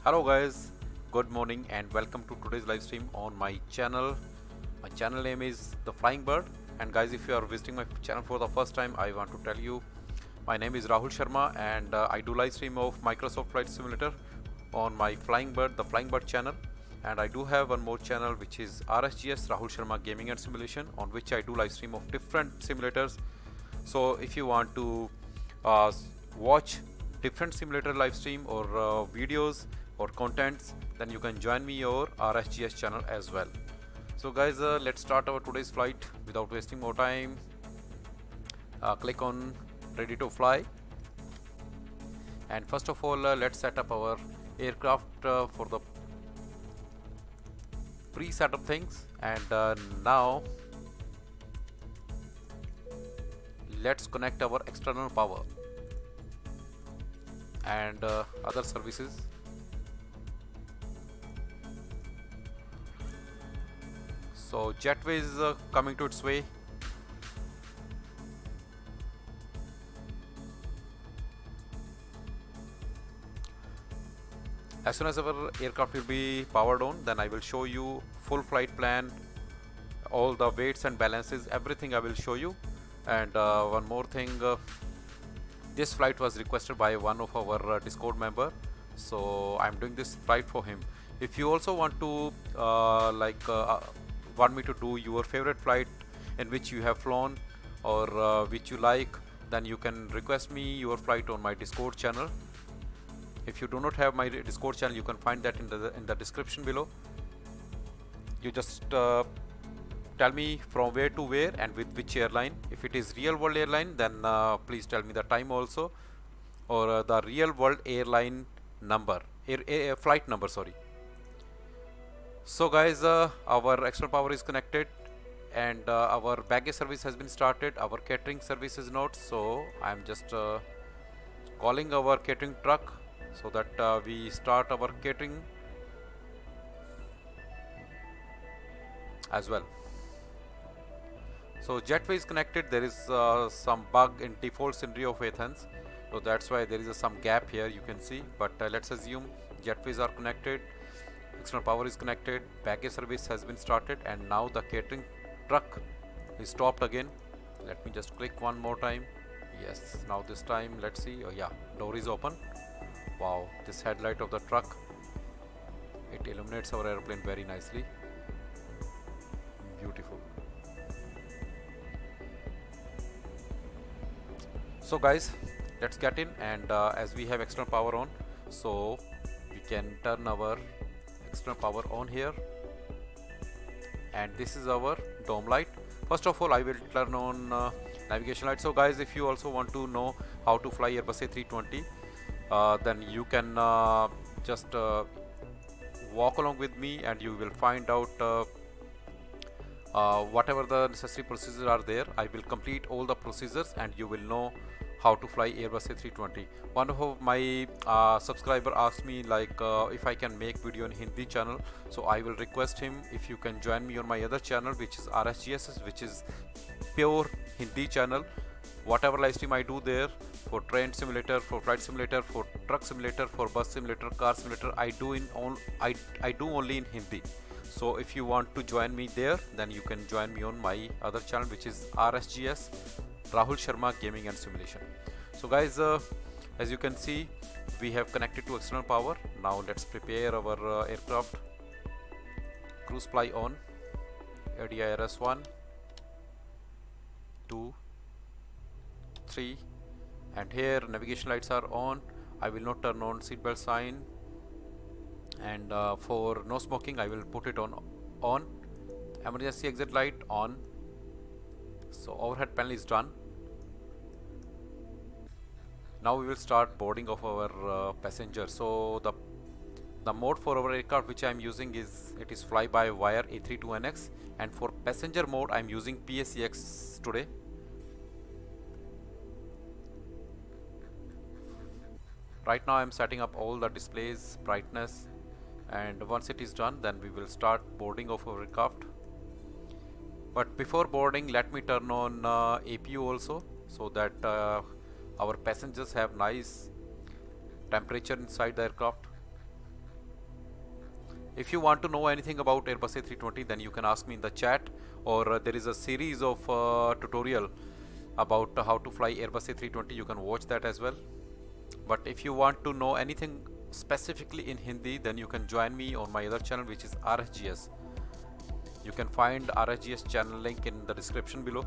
Hello guys, good morning and welcome to today's live stream on my channel. My channel name is The Flying Bird, and guys, if you are visiting my channel for the first time, I want to tell you my name is Rahul Sharma, and I do live stream of Microsoft Flight Simulator on my Flying Bird, the Flying Bird channel. And I do have one more channel which is RSGS, Rahul Sharma Gaming and Simulation, on which I do live stream of different simulators. So if you want to watch different simulator live stream or videos or contents, then you can join me your RSGS channel as well. So guys, let's start our today's flight without wasting more time. Click on ready to fly, and first of all let's set up our aircraft for the pre-setup things. And now let's connect our external power and other services. So jetway is coming to its way. As soon as our aircraft will be powered on, then I will show you full flight plan, all the weights and balances, everything I will show you. And one more thing, this flight was requested by one of our Discord member, so I'm doing this flight for him. If you also want to want me to do your favorite flight in which you have flown or which you like, then you can request me your flight on my Discord channel. If you do not have my Discord channel, you can find that in the description below. You just tell me from where to where and with which airline. If it is real world airline, then please tell me the time also, or the real world airline number, flight number, sorry. So guys, our external power is connected, and our baggage service has been started. Our catering service is not, so I'm just calling our catering truck so that we start our catering as well. So jetway is connected. There is some bug in default scenery of Athens, so that's why there is some gap here, you can see. But let's assume jetways are connected, external power is connected, baggage service has been started, and now the catering truck is stopped again. Let me just click one more time. Yes, now this time let's see. Oh yeah, door is open. Wow, this headlight of the truck, it illuminates our airplane very nicely. Beautiful. So guys, let's get in, and as we have external power on, so we can turn our external power on here, and this is our dome light. First of all, I will turn on navigation light. So guys, if you also want to know how to fly Airbus A320, then you can just walk along with me, and you will find out whatever the necessary procedures are there. I will complete all the procedures, and you will know how to fly Airbus A320. One of my subscriber asked me if I can make video in Hindi channel, so I will request him if you can join me on my other channel, which is RSGS, which is pure Hindi channel. Whatever live stream I do there, for train simulator, for flight simulator, for truck simulator, for bus simulator, car simulator, I do only in Hindi. So if you want to join me there, then you can join me on my other channel, which is RSGS, Rahul Sharma Gaming and Simulation. So guys, as you can see, we have connected to external power. Now let's prepare our aircraft. Cruise fly on. ADIRS 1, 2, 3, and here navigation lights are on. I will not turn on seatbelt sign, and for no smoking I will put it on. Emergency exit light on. So overhead panel is done. Now we will start boarding of our passenger. So the mode for our aircraft which I am using is FlyByWire A32NX, and for passenger mode I am using PACX today. Right now I am setting up all the displays, brightness, and once it is done, then we will start boarding of our aircraft. But before boarding, let me turn on APU also, so that our passengers have nice temperature inside the aircraft. If you want to know anything about Airbus A320, then you can ask me in the chat, or there is a series of tutorial about how to fly Airbus A320. You can watch that as well. But if you want to know anything specifically in Hindi, then you can join me on my other channel, which is RSGS. You can find RSGS channel link in the description below.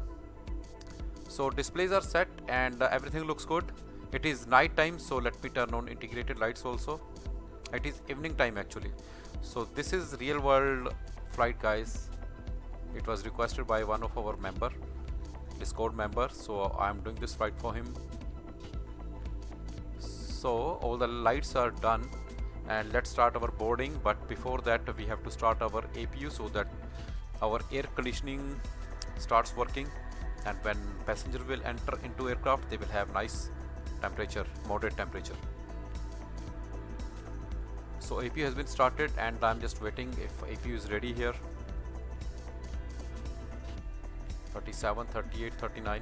So displays are set and everything looks good. It is night time, so let me turn on integrated lights also. It is evening time actually. So this is real world flight, guys. It was requested by one of our Discord member, so I am doing this flight for him. So all the lights are done and let's start our boarding, but before that we have to start our APU so that our air conditioning starts working, and when passenger will enter into aircraft, they will have nice temperature, moderate temperature. So APU has been started and I'm just waiting if APU is ready here. 37, 38, 39.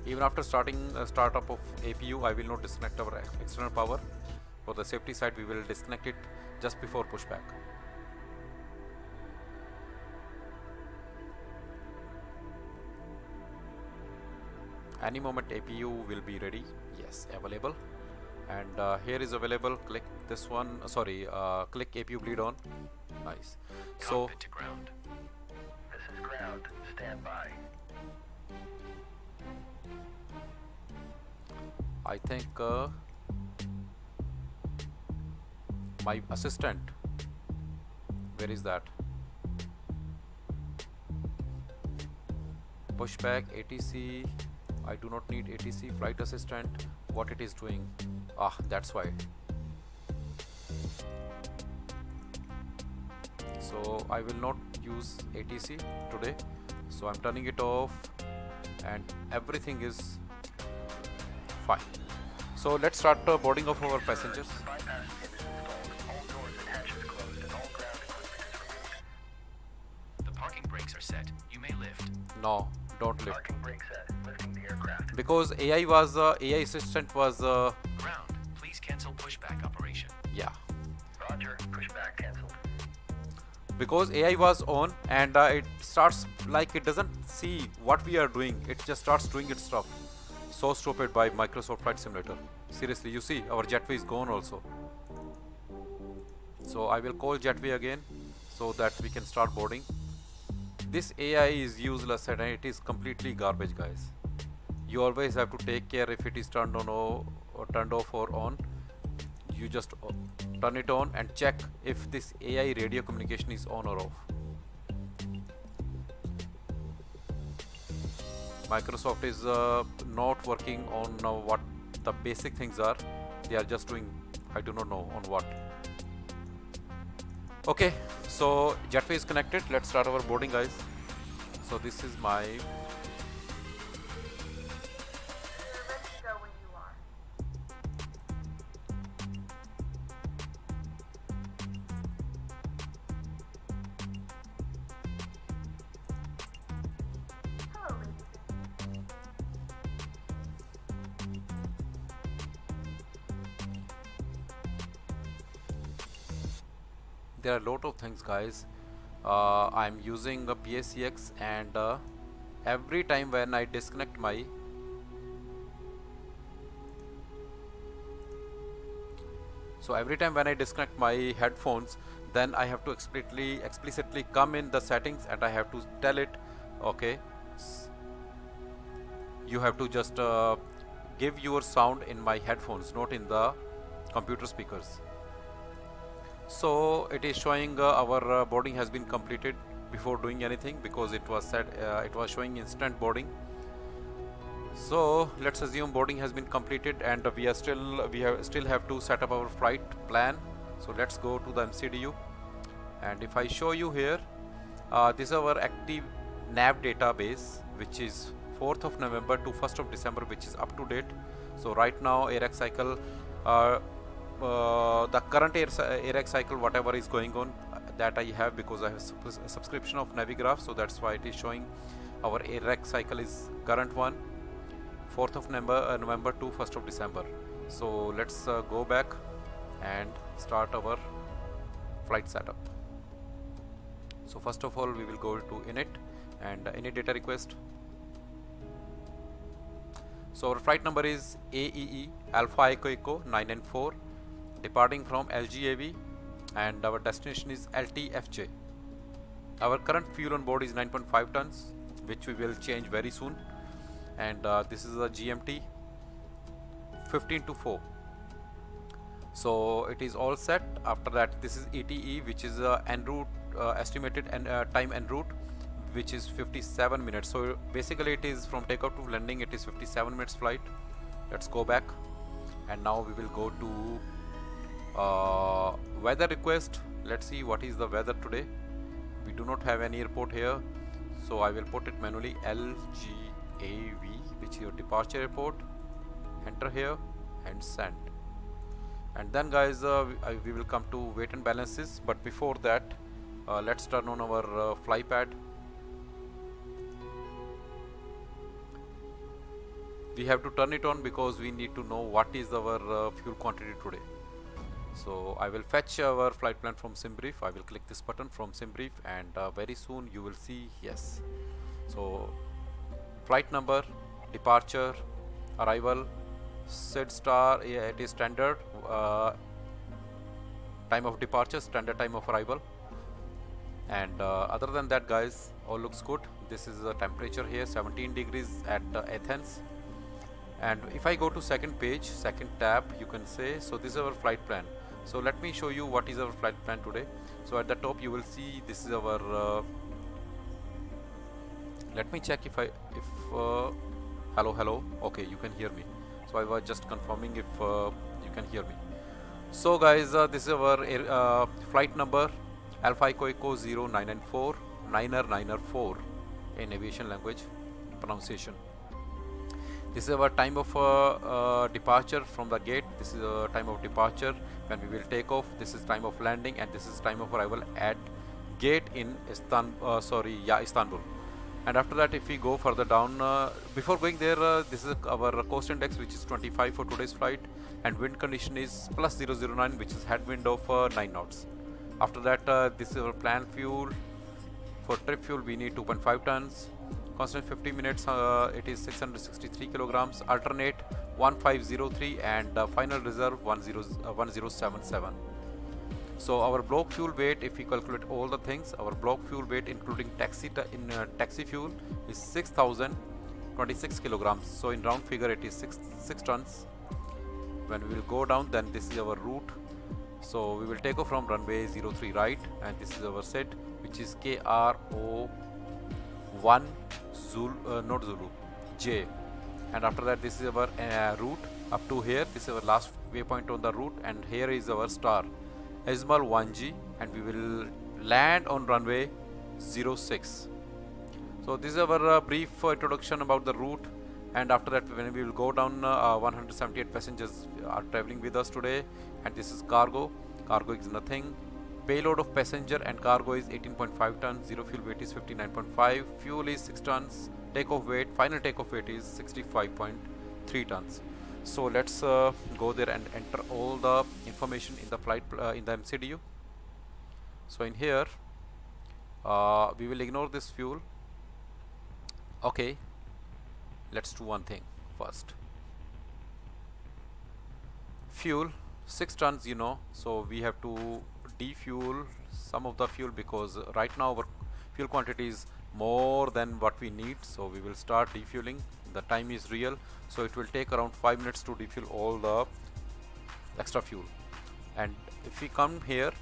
Even after starting startup of APU, I will not disconnect our external power. For the safety side, we will disconnect it just before pushback. Any moment APU will be ready. Yes, available. And here is available. Click this one. Click APU bleed on. Nice. So to ground. This is ground. Stand by. I think my assistant, where is that? Pushback, ATC. I do not need ATC. Flight assistant, what it is doing? Ah, that's why. So I will not use ATC today, so I'm turning it off and everything is fine. So let's start boarding of our passengers. The parking brakes are set. You may lift. No, don't lift. Parking brake set. Lifting the aircraft. Because AI assistant was Ground. Please cancel pushback operation. yeah. Roger. Pushback canceled. Because AI was on and it starts like it doesn't see what we are doing. It just starts doing its stuff. So stupid by Microsoft Flight Simulator. Seriously, you see our jetway is gone also. So I will call jetway again so that we can start boarding. This AI is useless and it is completely garbage, guys. You always have to take care if it is turned on or turned off or on. You just turn it on and check if this AI radio communication is on or off. Microsoft is not working on what the basic things are. They are just doing, I do not know on what. Okay, so jetway is connected. Let's start our boarding, guys. So this is my there are a lot of things, guys. I'm using a PACX and every time when I disconnect my headphones, then I have to explicitly come in the settings and I have to tell it, okay, you have to just give your sound in my headphones, not in the computer speakers. So it is showing our boarding has been completed before doing anything, because it was said it was showing instant boarding. So let's assume boarding has been completed and we still have to set up our flight plan. So let's go to the MCDU, and if I show you here, this is our active nav database, which is 4th of November to 1st of December, which is up to date. So right now AirX cycle, the current AirX cycle, whatever is going on, that I have because I have a subscription of Navigraph, so that's why it is showing Our rec cycle is current one, 4th of November to 1st of December. So let's go back and start our flight setup. So first of all, we will go to init and init data request. So our flight number is AEE Alpha Echo Echo 994, departing from LGAV, and our destination is LTFJ. Our current fuel on board is 9.5 tons, which we will change very soon, and this is a GMT 15 to 4. So it is all set. After that, this is ETE, which is en route estimated time en route, which is 57 minutes. So basically it is from takeoff to landing, it is 57 minutes flight. Let's go back, and now we will go to weather request. Let's see what is the weather today. We do not have any airport here, so I will put it manually, LGAV, which is your departure airport. Enter here and send. And then guys, we will come to weight and balances, but before that, let's turn on our fly pad. We have to turn it on because we need to know what is our fuel quantity today. So I will fetch our flight plan from SimBrief. I will click this button from SimBrief, and very soon you will see yes. So flight number, departure, arrival, SID star, yeah, it is standard, time of departure, standard time of arrival, and other than that guys, all looks good. This is the temperature here, 17 degrees at Athens. And if I go to second page, second tab, you can say, so this is our flight plan. So let me show you what is our flight plan today. So at the top you will see this is our let me check if hello, okay, you can hear me. So I was just confirming if you can hear me. So guys, this is our flight number, Alpha Echo Echo 0994 900 in aviation language pronunciation. This is our time of departure from the gate. This is the time of departure when we will take off. This is time of landing, and this is time of arrival at gate in Istanbul. And after that, if we go further down, before going there, this is our coast index, which is 25 for today's flight, and wind condition is plus 009, which is headwind of 9 knots. After that, this is our planned fuel. For trip fuel, we need 2.5 tons. Constant 50 minutes, it is 663 kilograms. Alternate 1503, and final reserve 1077. So our block fuel weight, if we calculate all the things, our block fuel weight including taxi fuel is 6026 kilograms. So in round figure, it is 6 tons. When we will go down, then this is our route. So we will take off from runway 03 right, and this is our set, which is KRO1 Zulu, not Zulu, J. And after that, this is our route up to here. This is our last waypoint on the route, and here is our star, IZMAL 1G, and we will land on runway 06. So this is our brief introduction about the route. And after that, when we will go down, 178 passengers are traveling with us today, and this is cargo. Cargo is nothing. Payload of passenger and cargo is 18.5 tons. Zero fuel weight is 59.5. Fuel is 6 tons. Takeoff weight, final takeoff weight is 65.3 tons. So let's go there and enter all the information in the flight in the MCDU. So in here, we will ignore this fuel. Okay, let's do one thing first. Fuel 6 tons, so we have to defuel some of the fuel because right now our fuel quantity is more than what we need. So we will start defueling. The time is real, so it will take around 5 minutes to defuel all the extra fuel. And if we come here,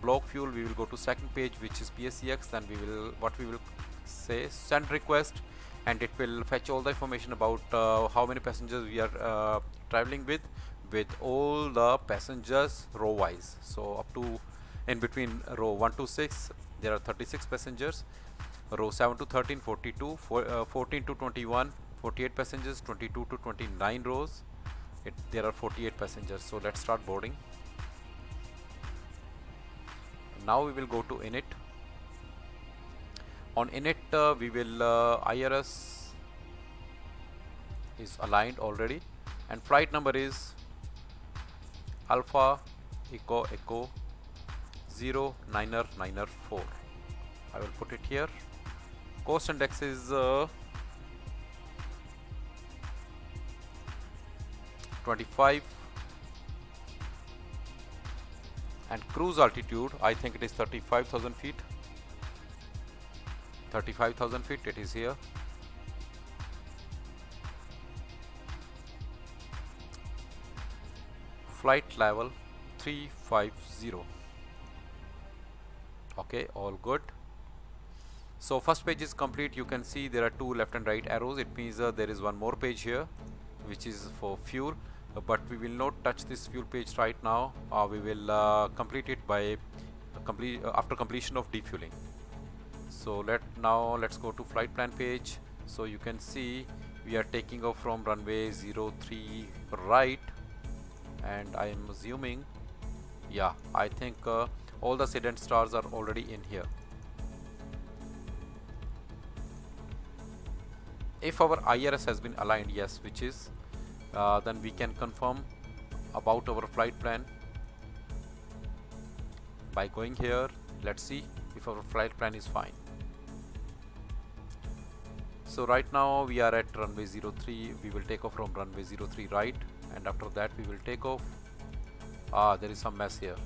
block fuel, we will go to second page, which is PACX. Then we will say send request, and it will fetch all the information about how many passengers we are traveling with all the passengers row wise. So up to in between row 1 to 6 there are 36 passengers, row 7 to 13 42, 14 to 21 48 passengers, 22 to 29 rows there are 48 passengers. So let's start boarding. Now we will go to init. On init we will IRS is aligned already, and flight number is Alpha Echo Echo 09094. I will put it here. Coast index is 25, and cruise altitude, I think it is 35,000 feet. 35,000 feet, it is here. Flight level 350. Okay, all good. So first page is complete. You can see there are two left and right arrows. It means there is one more page here which is for fuel, but we will not touch this fuel page right now. We will complete it by after completion of defueling. So let's go to flight plan page. So you can see we are taking off from runway 03 right, and I am assuming, yeah, I think all the sedent stars are already in here. If our IRS has been aligned, yes, which is, then we can confirm about our flight plan by going here. Let's see if our flight plan is fine. So right now we are at runway 03. We will take off from runway 03 right, and after that we will take off. There is some mess here,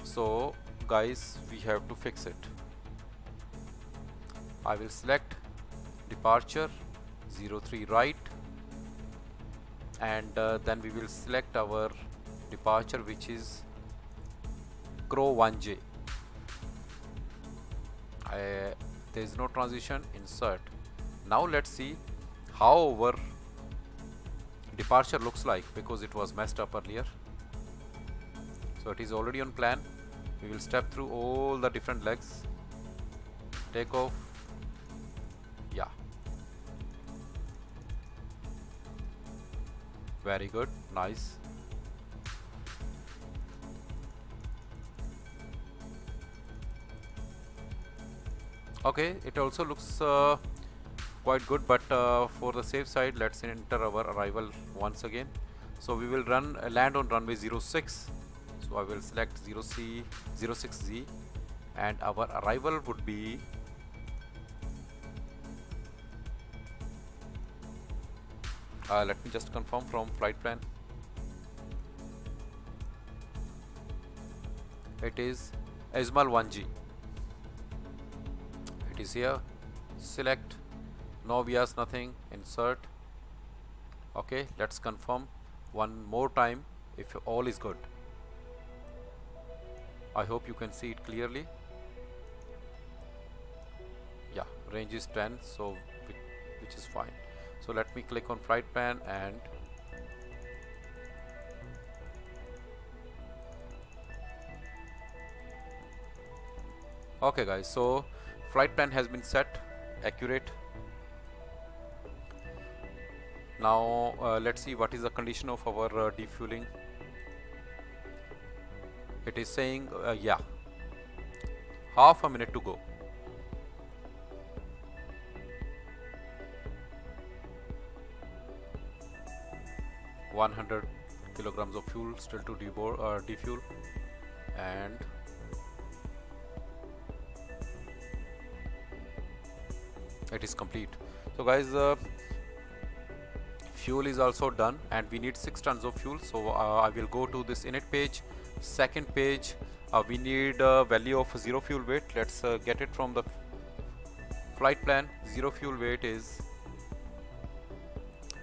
so guys, we have to fix it. I will select departure 03 right, and then we will select our departure, which is Crow 1J. There is no transition, insert. Now let's see how our departure looks like, because it was messed up earlier. So it is already on plan. We will step through all the different legs. Take off. Yeah. Very good. Nice. Okay, it also looks quite good, but for the safe side, let's enter our arrival once again. So we will land on runway 06. So I will select 06Z, and our arrival would be let me just confirm from flight plan. It is IZMAL 1G. It is here. Select. No bias, nothing. Insert. Okay, let's confirm one more time if all is good. I hope you can see it clearly. Yeah, range is 10, so which is fine. So let me click on flight plan, and okay guys, so flight plan has been set, accurate. Now let's see what is the condition of our defueling. It is saying yeah, half a minute to go. $100 kilograms of fuel still to defuel, and it is complete. So guys, fuel is also done, and we need 6 tons of fuel. So I will go to this init page. Second page, we need a value of 0 fuel weight. Let's get it from the flight plan. 0 fuel weight is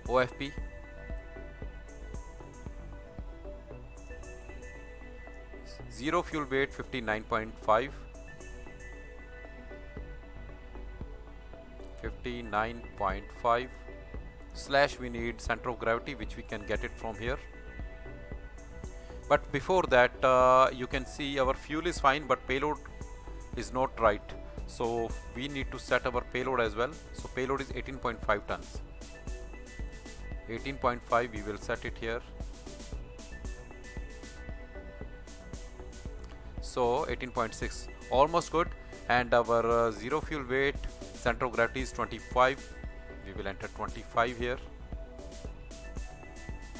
OFP. Zero fuel weight 59.5. 59.5 slash we need center of gravity, which we can get it from here. But before that, you can see our fuel is fine, but payload is not right. So we need to set our payload as well. So payload is 18.5 tons. 18.5, we will set it here. So 18.6, almost good. and our zero fuel weight, center of gravity is 25. We will enter 25 here,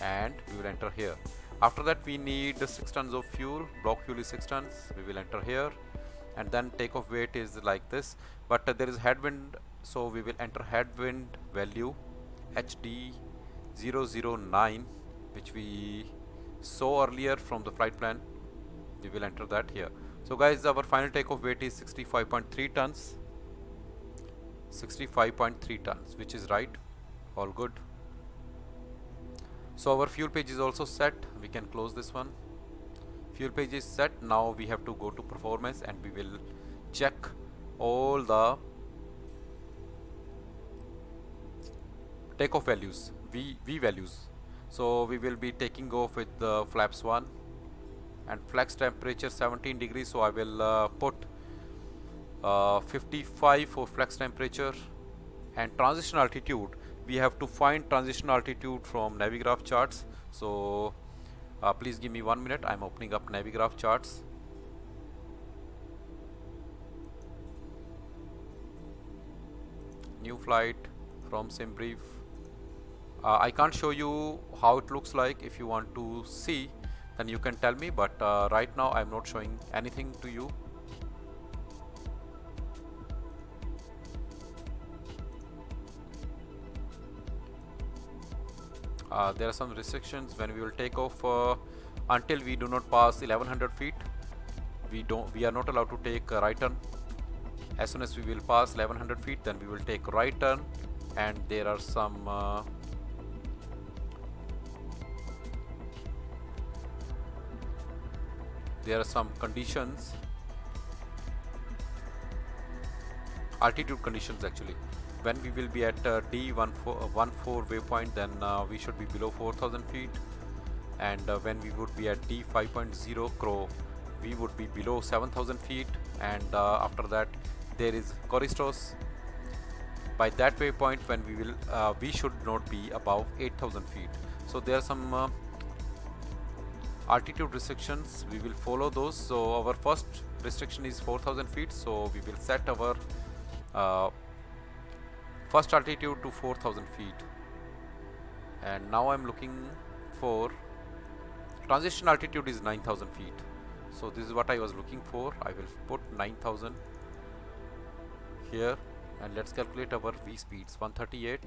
and we will enter here. After that we need 6 tons of fuel. Block fuel is 6 tons. We will enter here, and then takeoff weight is like this, but there is headwind, so we will enter headwind value HD009, which we saw earlier from the flight plan. We will enter that here. So guys, our final takeoff weight is 65.3 tons. 65.3 tons, which is right. All good. So our fuel page is also set. We can close this one. Fuel page is set. Now we have to go to performance, and we will check all the takeoff values, V values. So we will be taking off with the flaps 1, and flex temperature 17 degrees, so I will put 55 for flex temperature. And transition altitude, we have to find transition altitude from Navigraph charts. So please give me 1 minute. I'm opening up Navigraph charts. New flight from SimBrief. I can't show you how it looks like. If you want to see, then you can tell me, but right now I'm not showing anything to you. There are some restrictions when we will take off. Until we do not pass 1100 feet, we are not allowed to take a right turn. As soon as we will pass 1100 feet, then we will take right turn, and there are some conditions, altitude conditions actually. When we will be at D14 waypoint, then we should be below 4000 feet, and when we would be at D5.0 crow, we would be below 7000 feet, and after that there is Choristos. By that waypoint, when we should not be above 8000 feet. So there are some altitude restrictions. We will follow those. So our first restriction is 4000 feet, so we will set our first altitude to 4000 feet. And now I'm looking for transition altitude is 9000 feet. So this is what I was looking for. I will put 9000 here, and let's calculate our V speeds. 138,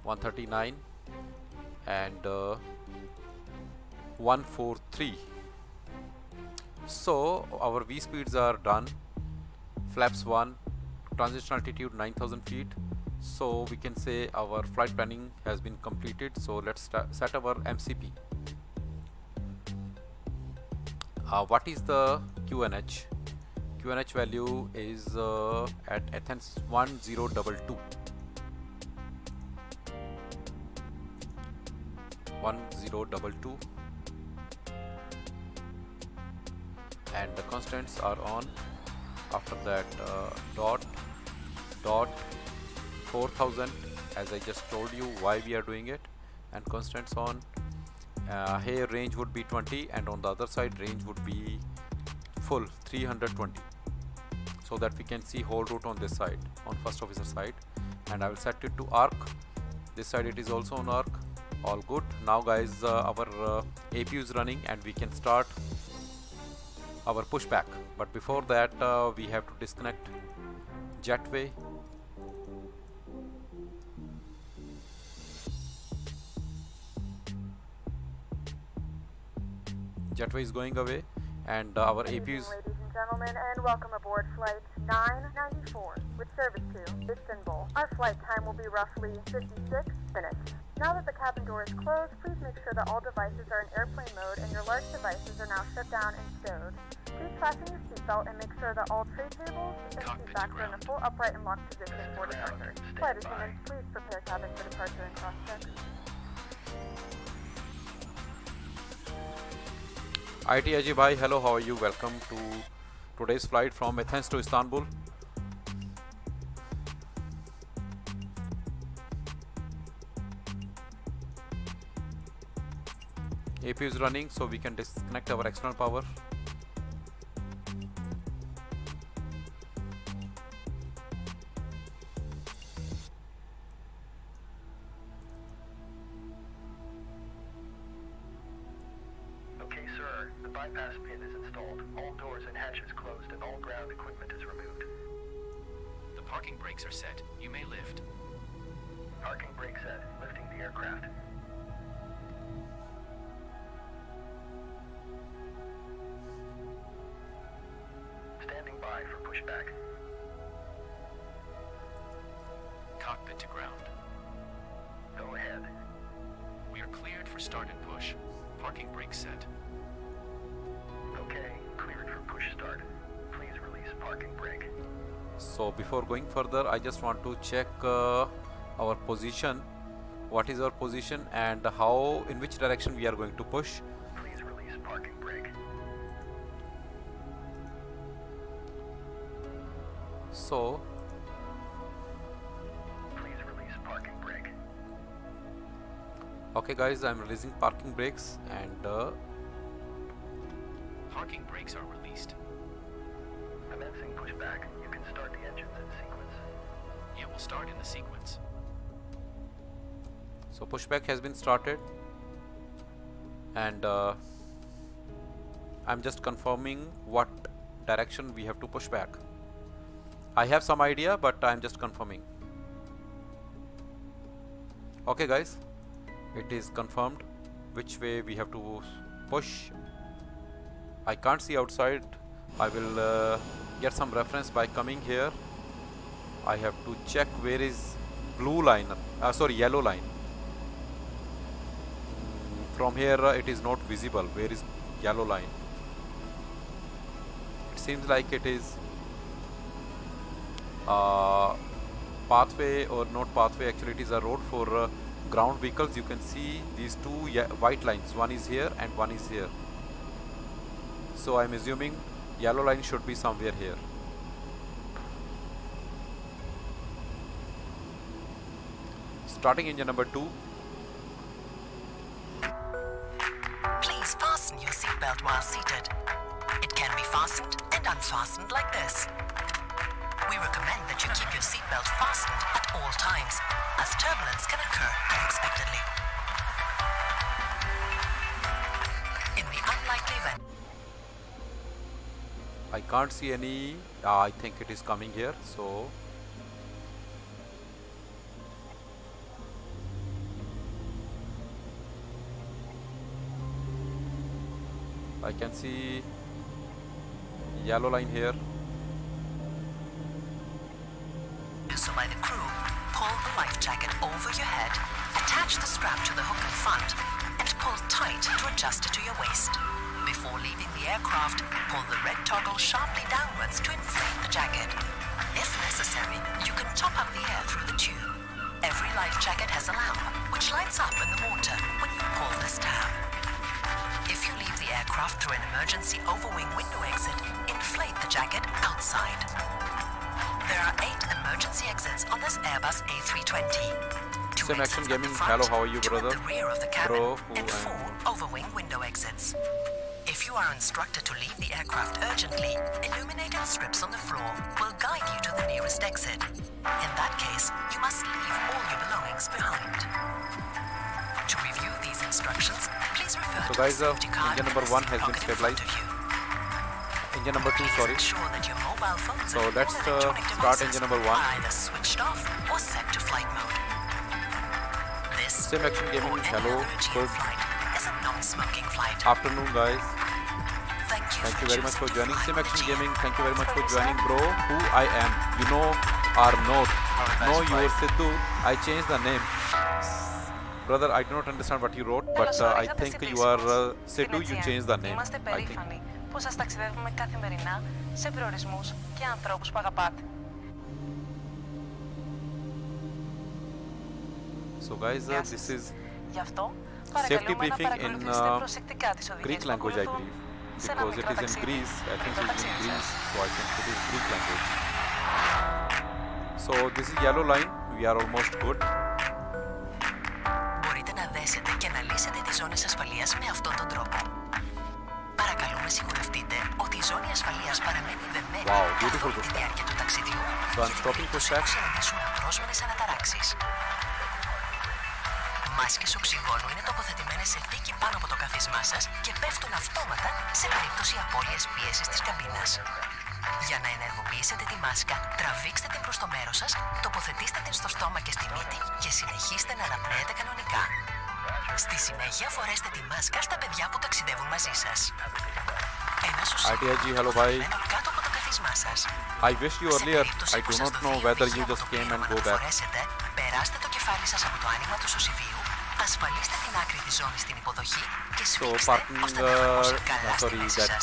139, and 143. So our V speeds are done. Flaps 1, transition altitude 9000 feet. So we can say our flight planning has been completed. So let's set our MCP. What is the QNH? QNH value is at Athens 1022. 1022, and the constants are on. After that dot 4000, as I just told you why we are doing it, and constants on. Here range would be 20, and on the other side range would be full 320, so that we can see whole route on this side, on first officer side. And I will set it to arc. This side it is also on arc. All good. Now guys, our APU is running, and we can start our pushback. But before that, we have to disconnect jetway. Jetway is going away, and our APU is. Ladies and gentlemen, and welcome aboard flight 994 with service to Istanbul. Our flight time will be roughly 56 minutes. Now that the cabin door is closed, please make sure that all devices are in airplane mode and your large devices are now shut down and stowed. Please fasten your seatbelt and make sure that all tray tables and seat backs are in a full upright and locked position for departure. Flight attendants, please prepare cabin for departure and cross-check. ITFJ bhai, hello, how are you? Welcome to today's flight from Athens to Istanbul. APU is running, so we can disconnect our external power. The bypass pin is installed. All doors and hatches closed and all ground equipment is removed. The parking brakes are set. You may lift. Parking brake set. Lifting the aircraft. Standing by for pushback. Cockpit to ground. Go ahead. We are cleared for start and push. Parking brakes set. Okay, cleared for push start. Please release parking brake. So before going further, I just want to check our position. What is our position and how, in which direction we are going to push. Please release parking brake. So Please release parking brake. okay guys, I'm releasing parking brakes and Parking brakes are released. Commencing pushback. You can start the engines in sequence. It will start in the sequence. so pushback has been started and I'm just confirming what direction we have to push back. I have some idea, but I'm just confirming. Okay guys, it is confirmed which way we have to push. I can't see outside. I will get some reference by coming here. I have to check where is blue line, yellow line. From here it is not visible. Where is yellow line? It seems like it is pathway, or not pathway, actually it is a road for ground vehicles. You can see these two white lines, one is here and one is here. So I'm assuming yellow line should be somewhere here. Starting engine number 2. Please fasten your seatbelt while seated. It can be fastened and unfastened like this. We recommend that you keep your seatbelt fastened at all times, as turbulence can occur unexpectedly. In the unlikely event, I can't see any. I think it is coming here. So I can see yellow line here. so by the crew, pull the life jacket over your head, attach the strap to the hook in front, and pull tight to adjust it to your waist. Before leaving the aircraft, pull the red toggle sharply downwards to inflate the jacket. If necessary, you can top up the air through the tube. Every life jacket has a lamp, which lights up in the water when you pull this tab. If you leave the aircraft through an emergency overwing window exit, inflate the jacket outside. There are 8 emergency exits on this Airbus A320. 2 Same Action exits at Gaming. the front, Hello, how are you, 2 brother? at the rear of the cabin, Bro, and 4 overwing window exits. If you are instructed to leave the aircraft urgently, illuminated strips on the floor will guide you to the nearest exit. In that case, you must leave all your belongings behind. To review these instructions, please refer So to guys, the safety card engine number in the 1 has been seat pocket in front stabilized. of you. Engine number 2, Please sorry. ensure that your mobile phones So and let's all electronic start devices engine number 1. are either switched off or set to flight mode. This Same Action Gaming. or any Hello, other Aegean good flight is a non-smoking flight. afternoon, guys. Thank Thank you very much for choosing to joining. fly Same with Action Aegean. Gaming. Thank you very much for joining, bro. Who I am, you know or not? No, you are Sidhu. I changed the name. Brother, I do not understand what you wrote, but I think you are Sidhu. You changed the name. Είμαστε I think. περήφανοι που σας ταξιδεύουμε καθημερινά σε προορισμούς και ανθρώπους που αγαπάτε. So guys, Γεια this σας. is Γι' αυτό safety παρακαλούμε να briefing in παρακολουθήσετε προσεκτικά τις οδηγίες Greek που language, I ακολουθούν believe, σε ένα because it μικρό is in ταξίδι Greece. I πριν think το it is in ταξίδι Greece, σας. so I think it is Greek language. So this is yellow line. We are almost good. Μπορείτε να δέσετε και να λύσετε τις ζώνες ασφαλείας με αυτόν τον τρόπο. Παρακαλούμε σιγουρευτείτε ότι η ζώνη ασφαλείας παραμένει δεμένη Wow, καθ' beautiful όλη τη pushback. διάρκεια του ταξιδιού So I'm για την stopping περίπτωση pushback. που συναντήσουμε απρόσμενες αναταράξεις. μάσκες οξυγόνου είναι τοποθετημένες σε θήκη πάνω από το κάθισμά σας και πέφτουν αυτόματα σε περίπτωση απώλειας πίεσης της καμπίνας. Για να ενεργοποιήσετε τη μάσκα, τραβήξτε την προς το μέρος σας, τοποθετήστε την στο στόμα και στη μύτη και συνεχίστε να αναπνέετε κανονικά. Στη συνέχεια φορέστε τη μάσκα στα παιδιά που ταξιδεύουν μαζί σας. Ένα ουσιαστικό τοποθετημένο κάτω από το καθισμά σας. I wish you earlier. I do not know whether you just came and go back. Περάστε το κεφάλι σας από το άνοιγμα του σωσιβίου, ασφαλίστε την άκρη της ζώνης στην υποδοχή και σφίξτε ώστε να εφαρμόσει καλά στη μέση σας.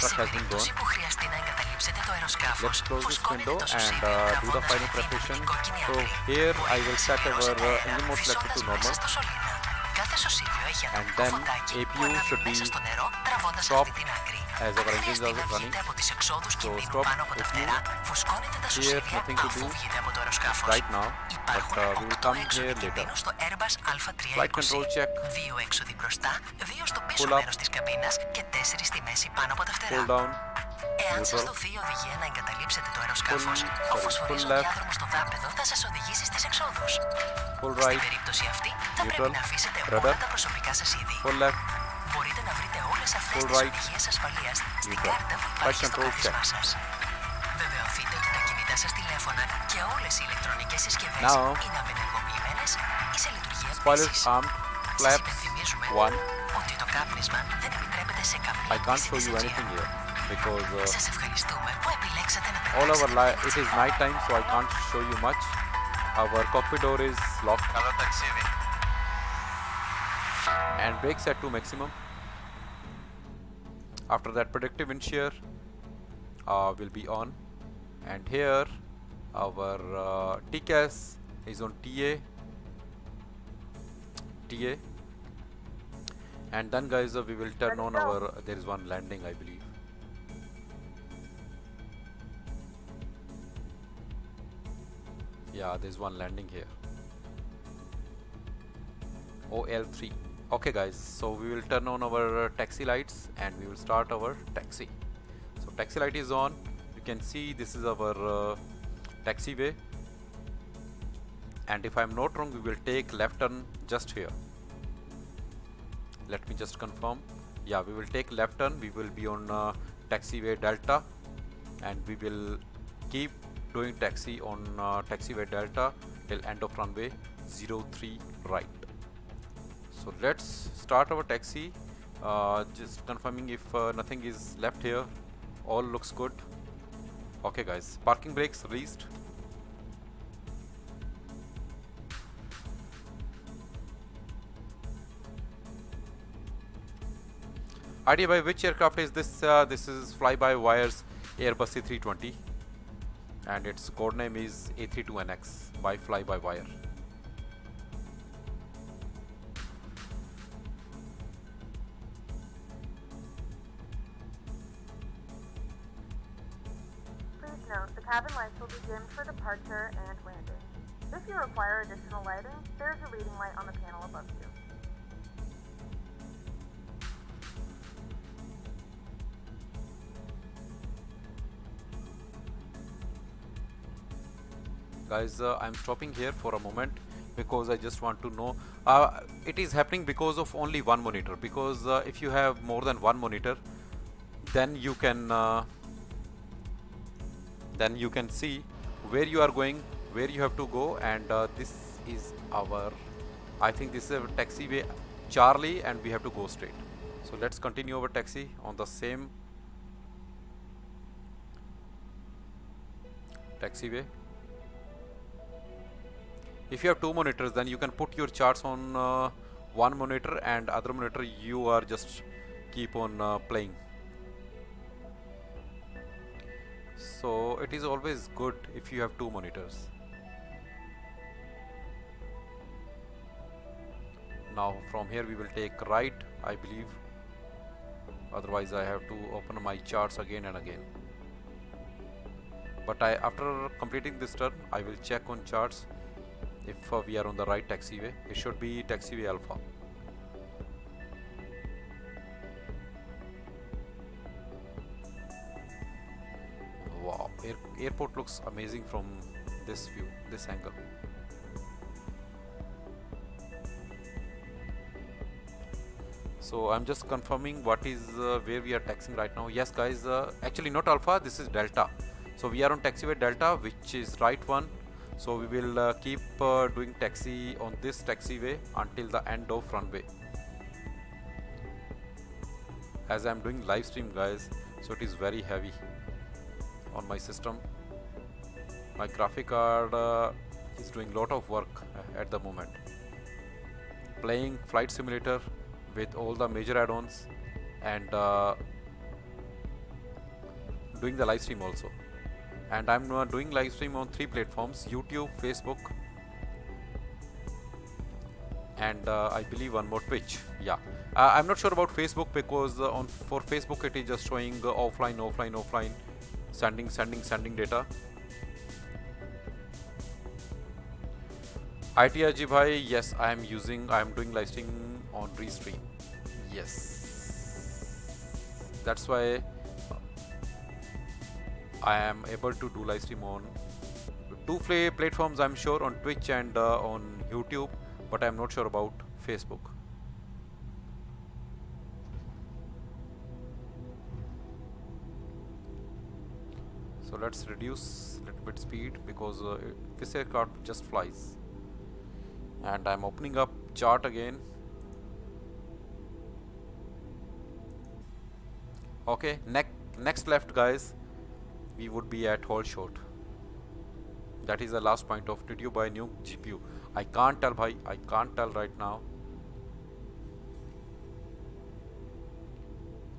Σε περίπτωση που χρειαστεί να εγκαταλείψετε το αεροσκάφος, φουσκώνετε το σωσίβιο τραβώντας με βήμα την κόκκινη άκρη. Μέσα στο σωλήνα. Κάθε σωσίβιο έχει ατομικό φωτάκι που ανάβει μέσα στο νερό τραβώντας αυτή την άκρη. Αν χρειαστεί να βγείτε από τις εξόδους κινδύνου πάνω από τα φτερά, φουσκώνετε τα σωσίβια αφού βγείτε από το αεροσκάφος. Υπάρχουν 8 έξοδοι κινδύνου στο Airbus A320. 2 έξοδοι μπροστά, 2 στο πίσω μέρος της καμπίνας και 4 στη μέση πάνω από τα φτερά. Εάν σας δοθεί η οδηγία να εγκαταλείψετε το αεροσκάφος, ο φωσφορίζων διάδρομος στο δάπεδο θα σας οδηγήσει στις εξόδους. Στην περίπτωση αυτή, θα πρέπει να αφήσετε όλα τα προσωπικά σας είδη. Μπορείτε να βρείτε όλες αυτές τις οδηγίες ασφαλείας στην κάρτα που υπάρχει στο κάθισμά σας. Βεβαιωθείτε ότι τα κινητά σας τηλέφωνα και όλες οι ηλεκτρονικές συσκευές είναι απενεργοποιημένες ή σε λειτουργία πτήσης. Σας υπενθυμίζουμε ότι το κάπνισμα δεν επιτρέπεται σε καμία πτήση της Aegean. Σας ευχαριστούμε που επιλέξατε να περάσετε It is night time, so I can't show you much. Our cockpit door is locked. Καλό ταξίδι. And brakes at 2 maximum. After that, predictive wind shear will be on, and here our TCAS is on TA, and then guys we will turn on our there is one landing, I believe. Yeah, there's one landing here. OL3. Okay guys, so we will turn on our taxi lights and we will start our taxi. So taxi light is on. You can see this is our taxiway, and if I'm not wrong, we will take left turn just here. Let me just confirm. Yeah, we will take left turn. We will be on taxiway Delta, and we will keep doing taxi on taxiway Delta till end of runway 03 right. So let's start our taxi, just confirming if nothing is left here. All looks good. Okay guys, parking brakes released. Idea by which aircraft is this? This is FlyByWire's Airbus A320, and its code name is A32NX by FlyByWire. The cabin lights will be dimmed for departure and landing. If you require additional lighting, there's a reading light on the panel above you. Guys, I'm stopping here for a moment because I just want to know. It is happening because of only one monitor. Because if you have more than one monitor, then you can see where you are going, where you have to go, and this is our, I think this is a taxiway Charlie, and we have to go straight. So let's continue our taxi on the same taxiway. If you have two monitors, then you can put your charts on one monitor, and other monitor you are just keep on playing. So it is always good if you have two monitors. Now from here we will take right, I believe. Otherwise I have to open my charts again and again. But after completing this turn, I will check on charts if we are on the right taxiway. It should be taxiway Alpha. Wow, airport looks amazing from this view, this angle. So I'm just confirming what is where we are taxiing right now. Yes guys, actually not Alpha, this is Delta. So we are on taxiway Delta, which is right one. So we will keep doing taxi on this taxiway until the end of runway. As I'm doing live stream guys, so it is very heavy on my system. My graphic card is doing lot of work at the moment. Playing flight simulator with all the major add-ons and doing the live stream also. And I'm doing live stream on 3 platforms: YouTube, Facebook, and I believe one more, Twitch. Yeah, I'm not sure about Facebook because for Facebook it is just showing offline, sending data. ITH bhai, yes, I am doing live stream on Restream. Yes, that's why I am able to do live stream on 2 platforms, I'm sure, on Twitch and on YouTube, but I'm not sure about Facebook. So let's reduce a little bit speed because this aircraft just flies. And I'm opening up chart again. Okay, next left guys, we would be at hold short. That is the last point of, did you buy new GPU? I can't tell bhai, I can't tell right now.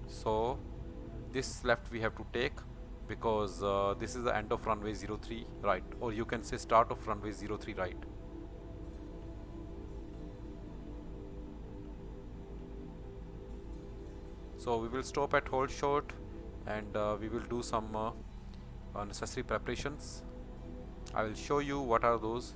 So this left we have to take because this is the end of runway 03 right, or you can say start of runway 03 right. So we will stop at hold short and we will do some necessary preparations. I will show you what are those.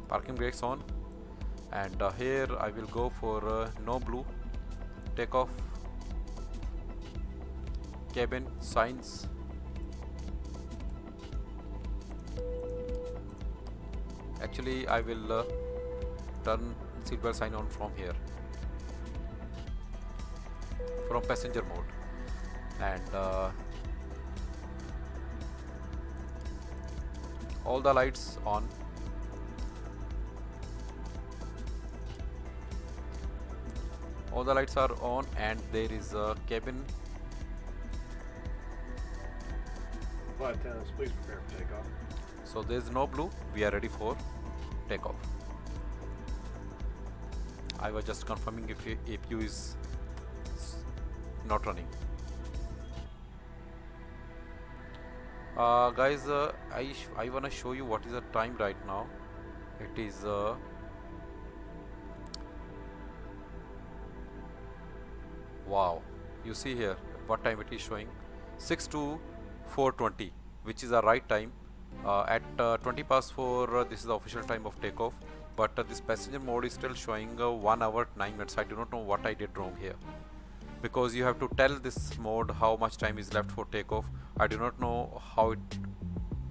Parking brakes on, and here I will go for no blue, takeoff, cabin signs, actually I will turn seatbelt sign on from here, from passenger mode, and all the lights on. All the lights are on and there is a cabin. Flight attendants, please prepare for takeoff. So there is no blue, we are ready for takeoff. I was just confirming if APU is not running. Guys, I wanna show you what is the time right now. It is wow, you see here what time it is showing, 6 to 4:20, which is the right time. At 20 past 4 this is the official time of takeoff, but this passenger mode is still showing 1 hour 9 minutes. I do not know what I did wrong here, because you have to tell this mode how much time is left for takeoff. I do not know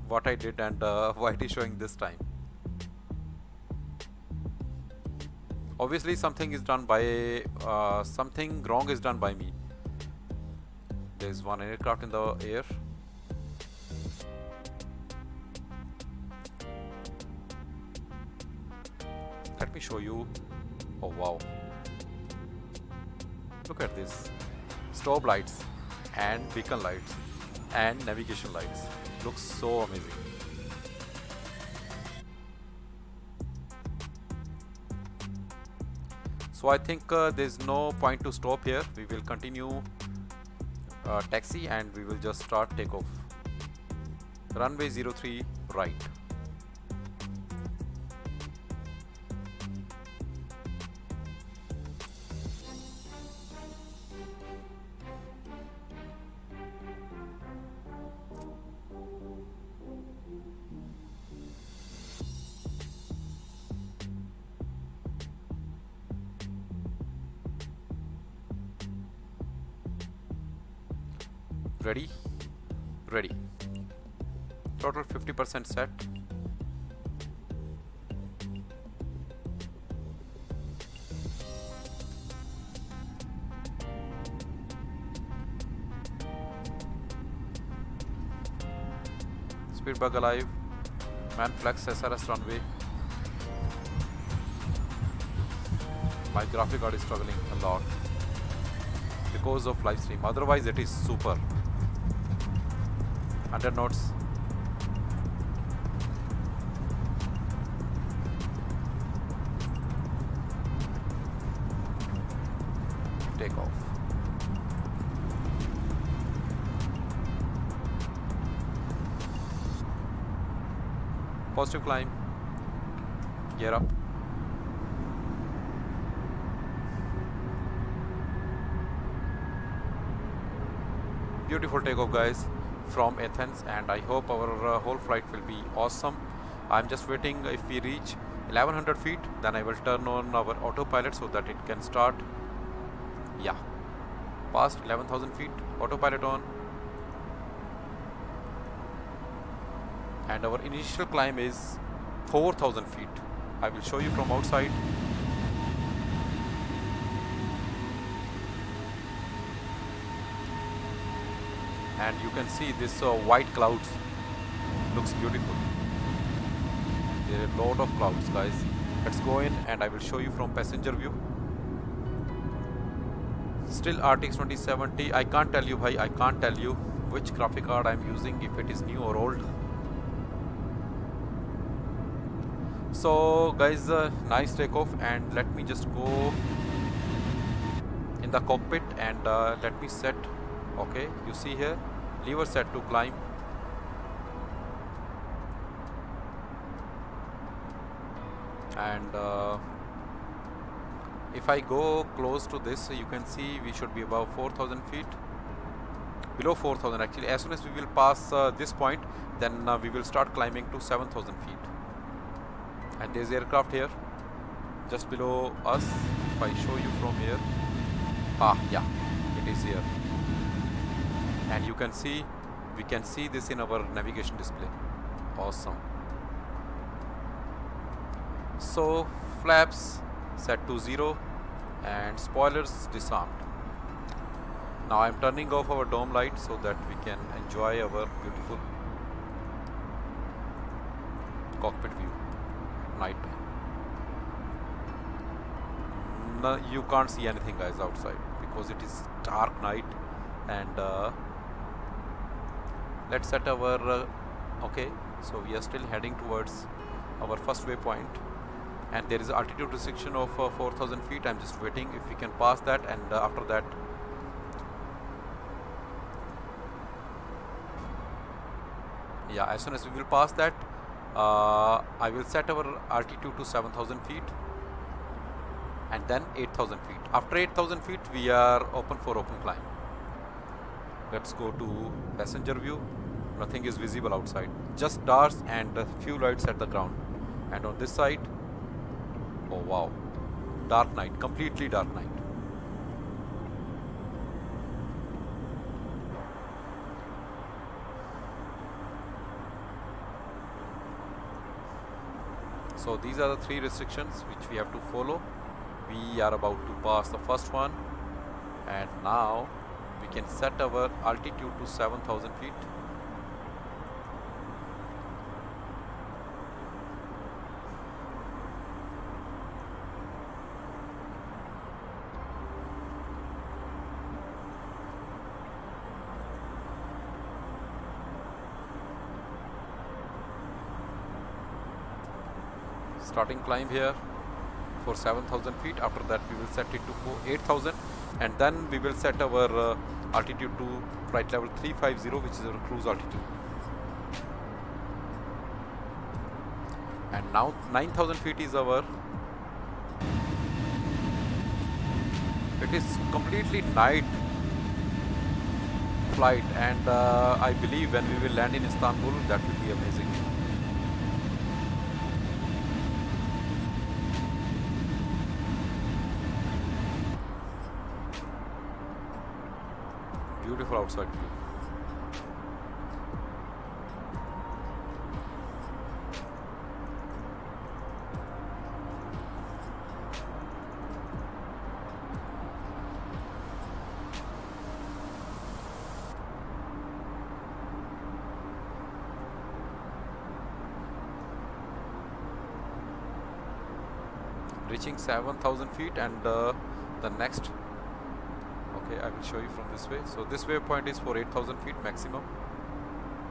what I did and why it is showing this time. Obviously something is done by something wrong is done by me. There is one aircraft in the air. Let me show you. Oh wow, look at this. Stop lights and beacon lights and navigation lights. Looks so amazing. So I think there is no point to stop here. We will continue taxi and we will just start takeoff. Runway 03 right. Ready? Ready. Total 50% set. Speed bug alive. Man flex SRS runway. My graphic card is struggling a lot because of live stream. Otherwise it is super. 100 knots. Take off. Positive climb. Gear up. Beautiful takeoff, guys, from Athens, and I hope our whole flight will be awesome. I'm just waiting. If we reach 1100 feet, then I will turn on our autopilot so that it can start. Yeah, past 11,000 feet, autopilot on, and our initial climb is 4,000 feet. I will show you from outside. And you can see this white clouds looks beautiful. There are a lot of clouds, guys. Let's go in and I will show you from passenger view. Still RTX 2070. I can't tell you, bhai, I can't tell you which graphic card I'm using, if it is new or old. So guys, nice takeoff, and let me just go in the cockpit and let me set. Okay, you see here, lever set to climb. And if I go close to this, you can see we should be above 4,000 feet. Below 4,000 actually. As soon as we will pass this point, then we will start climbing to 7,000 feet. And there's aircraft here, just below us. If I show you from here, yeah, it is here. And you can see, we can see this in our navigation display. Awesome. So flaps set to 0 and spoilers disarmed. Now I'm turning off our dome light so that we can enjoy our beautiful cockpit view night time. No, you can't see anything, guys, outside because it is dark night. And let's set our okay, so we are still heading towards our first waypoint, and there is altitude restriction of 4,000 feet. I'm just waiting if we can pass that, and after that yeah, as soon as we will pass that, I will set our altitude to 7,000 feet and then 8,000 feet. After 8,000 feet we are open for open climb. Let's go to passenger view. Nothing is visible outside, just stars and a few lights at the ground. And on this side, oh wow, dark night, completely dark night. So these are the 3 restrictions which we have to follow. We are about to pass the first one, and now we can set our altitude to 7,000 feet. Starting climb here for 7,000 feet. After that we will set it to 8,000, and then we will set our altitude to flight level 350, which is our cruise altitude. And now 9,000 feet is our, it is completely night flight, and I believe when we will land in Istanbul, that will be amazing. Beautiful outside view. reaching 7,000 feet, and the next, okay, I will show you from this way. So this waypoint is for 8,000 feet maximum.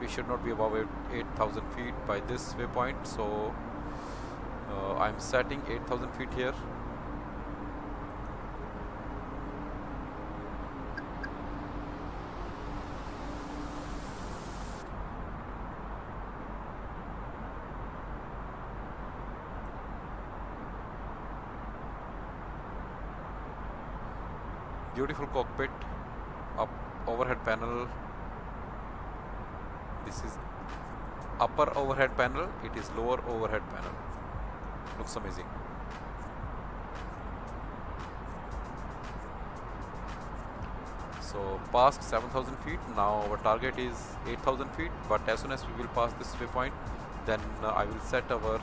We should not be above 8,000 feet by this waypoint, so I'm setting 8,000 feet here. Beautiful cockpit, up overhead panel. This is upper overhead panel, it is lower overhead panel. Looks amazing. So past 7,000 feet, now our target is 8,000 feet, but as soon as we will pass this waypoint, then I will set our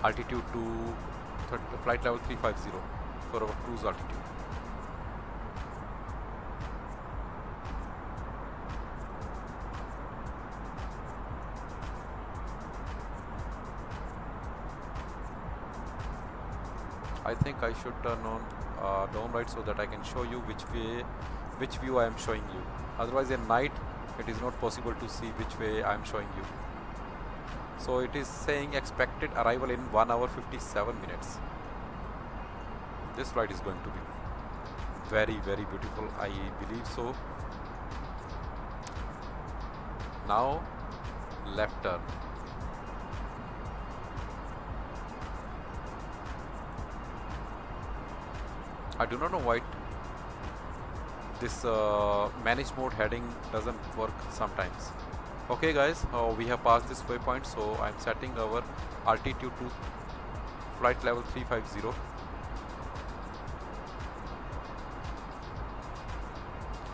altitude to flight level 350 for our cruise altitude. I think I should turn on dome light so that I can show you which view I am showing you. Otherwise at night it is not possible to see which way I am showing you. So it is saying expected arrival in 1 hour 57 minutes. This flight is going to be very, very beautiful, I believe so. Now left turn. I do not know why this managed mode heading doesn't work sometimes. Okay guys, we have passed this waypoint, so I'm setting our altitude to flight level 350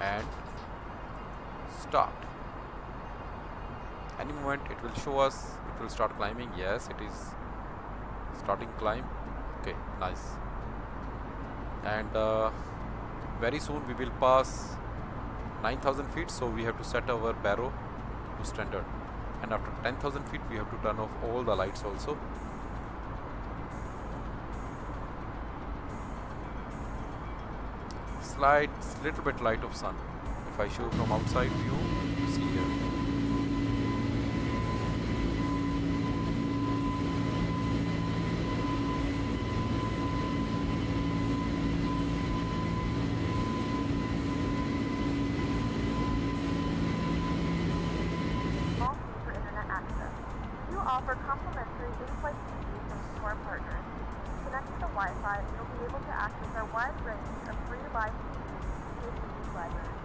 and start. Any moment it will show us, it will start climbing. Yes, it is starting climb. Okay, nice. And very soon we will pass 9,000 feet, so we have to set our barrow to standard, and after 10,000 feet we have to turn off all the lights also. Slight little bit light of sun. If I show from outside view, you see here. Offer complimentary in-flight communications to our partners. Connect to the Wi-Fi and you'll be able to access our wide range of free live TFDi libraries.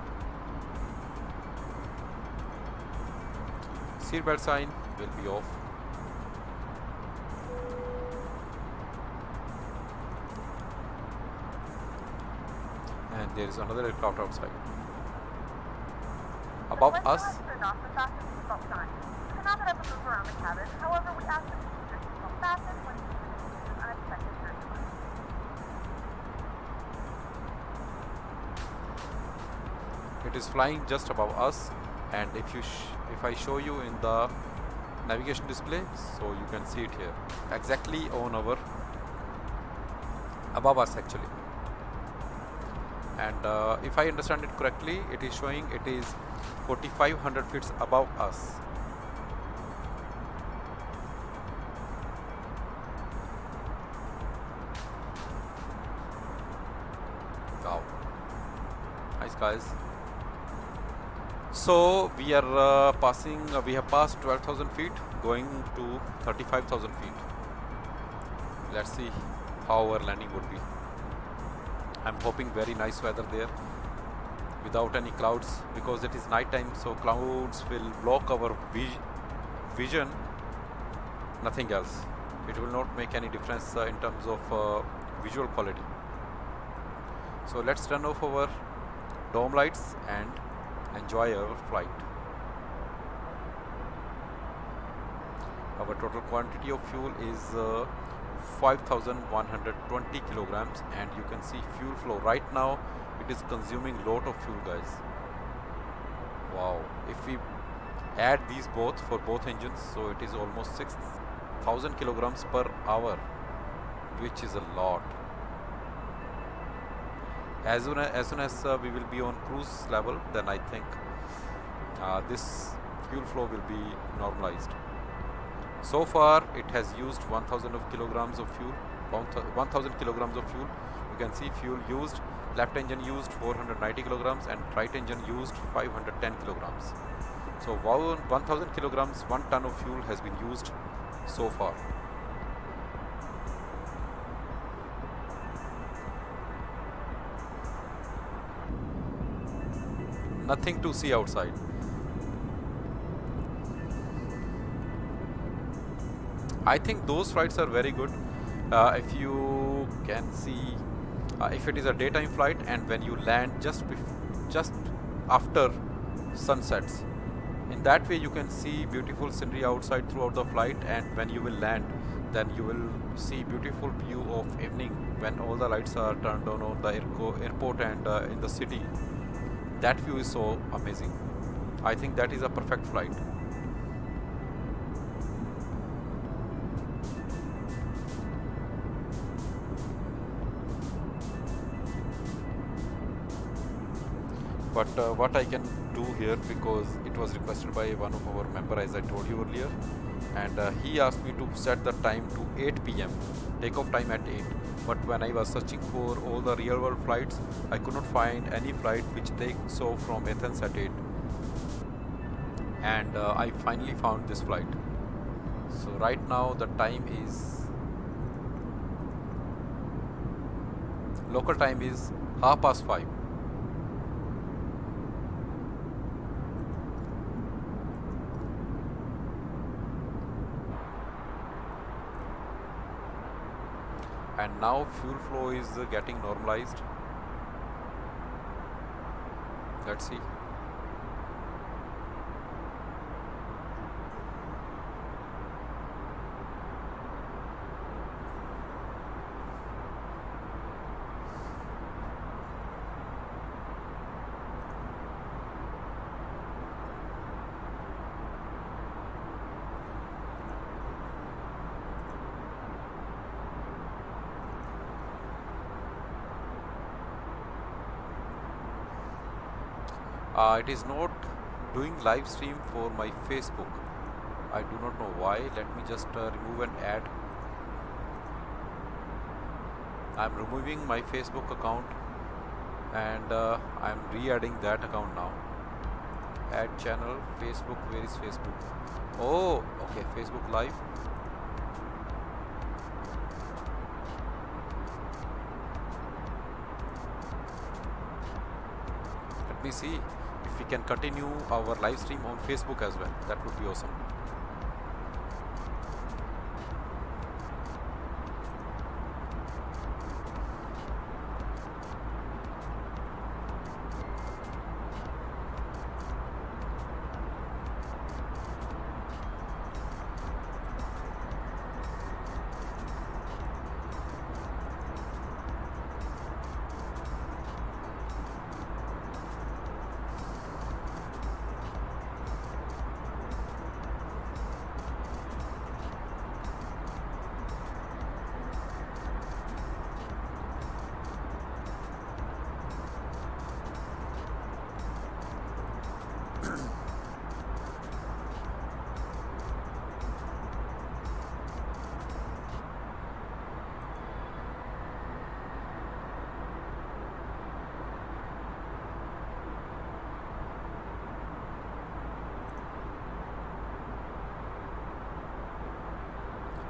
Seatbelt sign will be off. And there is another aircraft outside. Above us. Not that I would move around the cabin. However, we ask that you keep your seatbelt fastened when using unexpected turbulence. It is flying just above us, and if I show you in the navigation display, so you can see it here, exactly on our above us actually. And if I understand it correctly, it is showing it is 4,500 feet above us. Wow, nice guys. So we are we have passed 12,000 feet, going to 35,000 feet. Let's see how our landing would be. I'm hoping very nice weather there, without any clouds, because it is night time, so clouds will block our vision, nothing else. It will not make any difference in terms of visual quality. So let's turn off our dome lights and enjoy our flight. Our total quantity of fuel is 5,120 kilograms, and you can see fuel flow right now. It is consuming lot of fuel, guys. Wow, if we add these both for both engines, so it is almost 6,000 kilograms per hour. which is a lot. As soon as we will be on cruise level, then I think this fuel flow will be normalized. So far it has used 1000 kilograms of fuel. 1000 kilograms of fuel. You can see fuel used, left engine used 490 kilograms and right engine used 510 kilograms. So 1000 kilograms, 1 ton of fuel has been used so far. Nothing to see outside. I think those flights are very good. If you can see, if it is a daytime flight and when you land just after sunsets, in that way you can see beautiful scenery outside throughout the flight, and when you will land, then you will see beautiful view of evening when all the lights are turned on the airport and in the city. That view is so amazing. I think that is a perfect flight. But what I can do here, because it was requested by one of our member, as I told you earlier, and he asked me to set the time to 8 p.m. takeoff time at 8. But when I was searching for all the real world flights, I could not find any flight which takes off from Athens at 8. And I finally found this flight. So right now the time is, local time is 5:30. And now fuel flow is getting normalized. Let's see. It is not doing live stream for my Facebook. I do not know why. Let me just remove an ad. I am removing my Facebook account and I am re-adding that account now. Add channel, Facebook. Where is Facebook? Oh, okay, Facebook Live. Let me see if we can continue our live stream on Facebook as well. That would be awesome.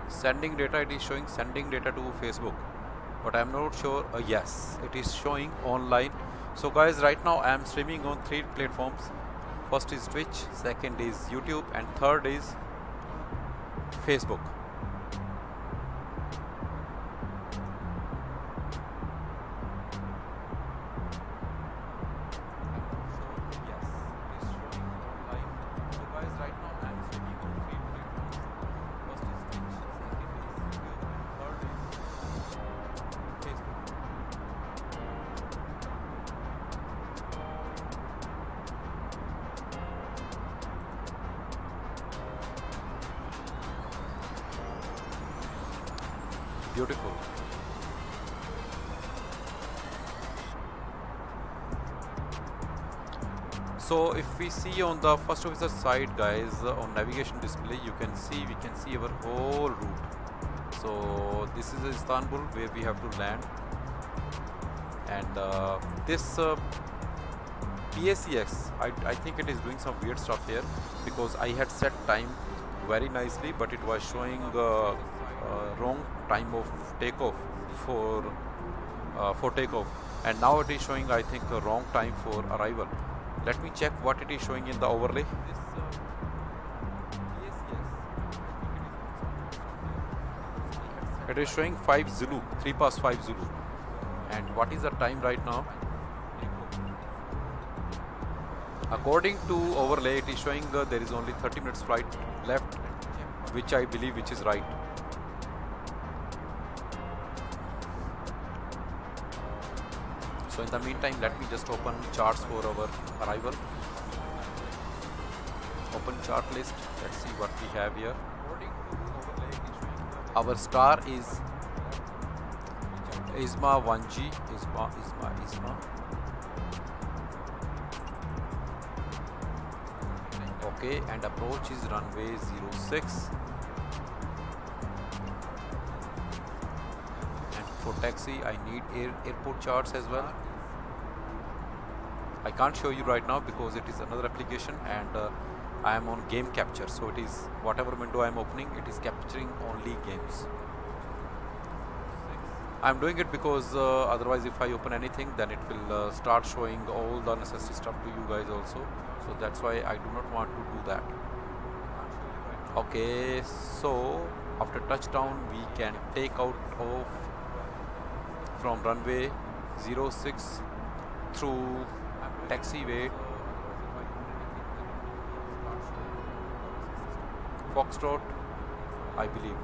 Sending data, it is showing sending data to Facebook, but I am not sure. Yes, it is showing online. So guys, right now I am streaming on 3 platforms. First is Twitch, second is YouTube, and third is Facebook. Beautiful. So if we see on the first officer side, guys, on navigation display, we can see our whole route. So this is Istanbul, where we have to land, and this PACX, I think it is doing some weird stuff here, because I had set time very nicely, but it was showing wrong time of takeoff for takeoff, and now it is showing, I think, a wrong time for arrival. Let me check what it is showing in the overlay. It is showing 5 Zulu, 3 past 5 Zulu. And what is the time right now? According to overlay, it is showing there is only 30 minutes flight left, which I believe which is right. So in the meantime, let me just open charts for our arrival. Open chart list. Let's see what we have here. Our star is IZMA 1G. IZMA. Okay, and approach is runway 06. And for taxi, I need airport charts as well. I can't show you right now because it is another application, and I am on game capture, so it is whatever window I am opening, it is capturing only games. I am doing it because otherwise if I open anything, then it will start showing all the necessary stuff to you guys also, so that's why I do not want to do that. Okay, so after touchdown we can take out of from runway 06 through taxiway Foxtrot, I believe.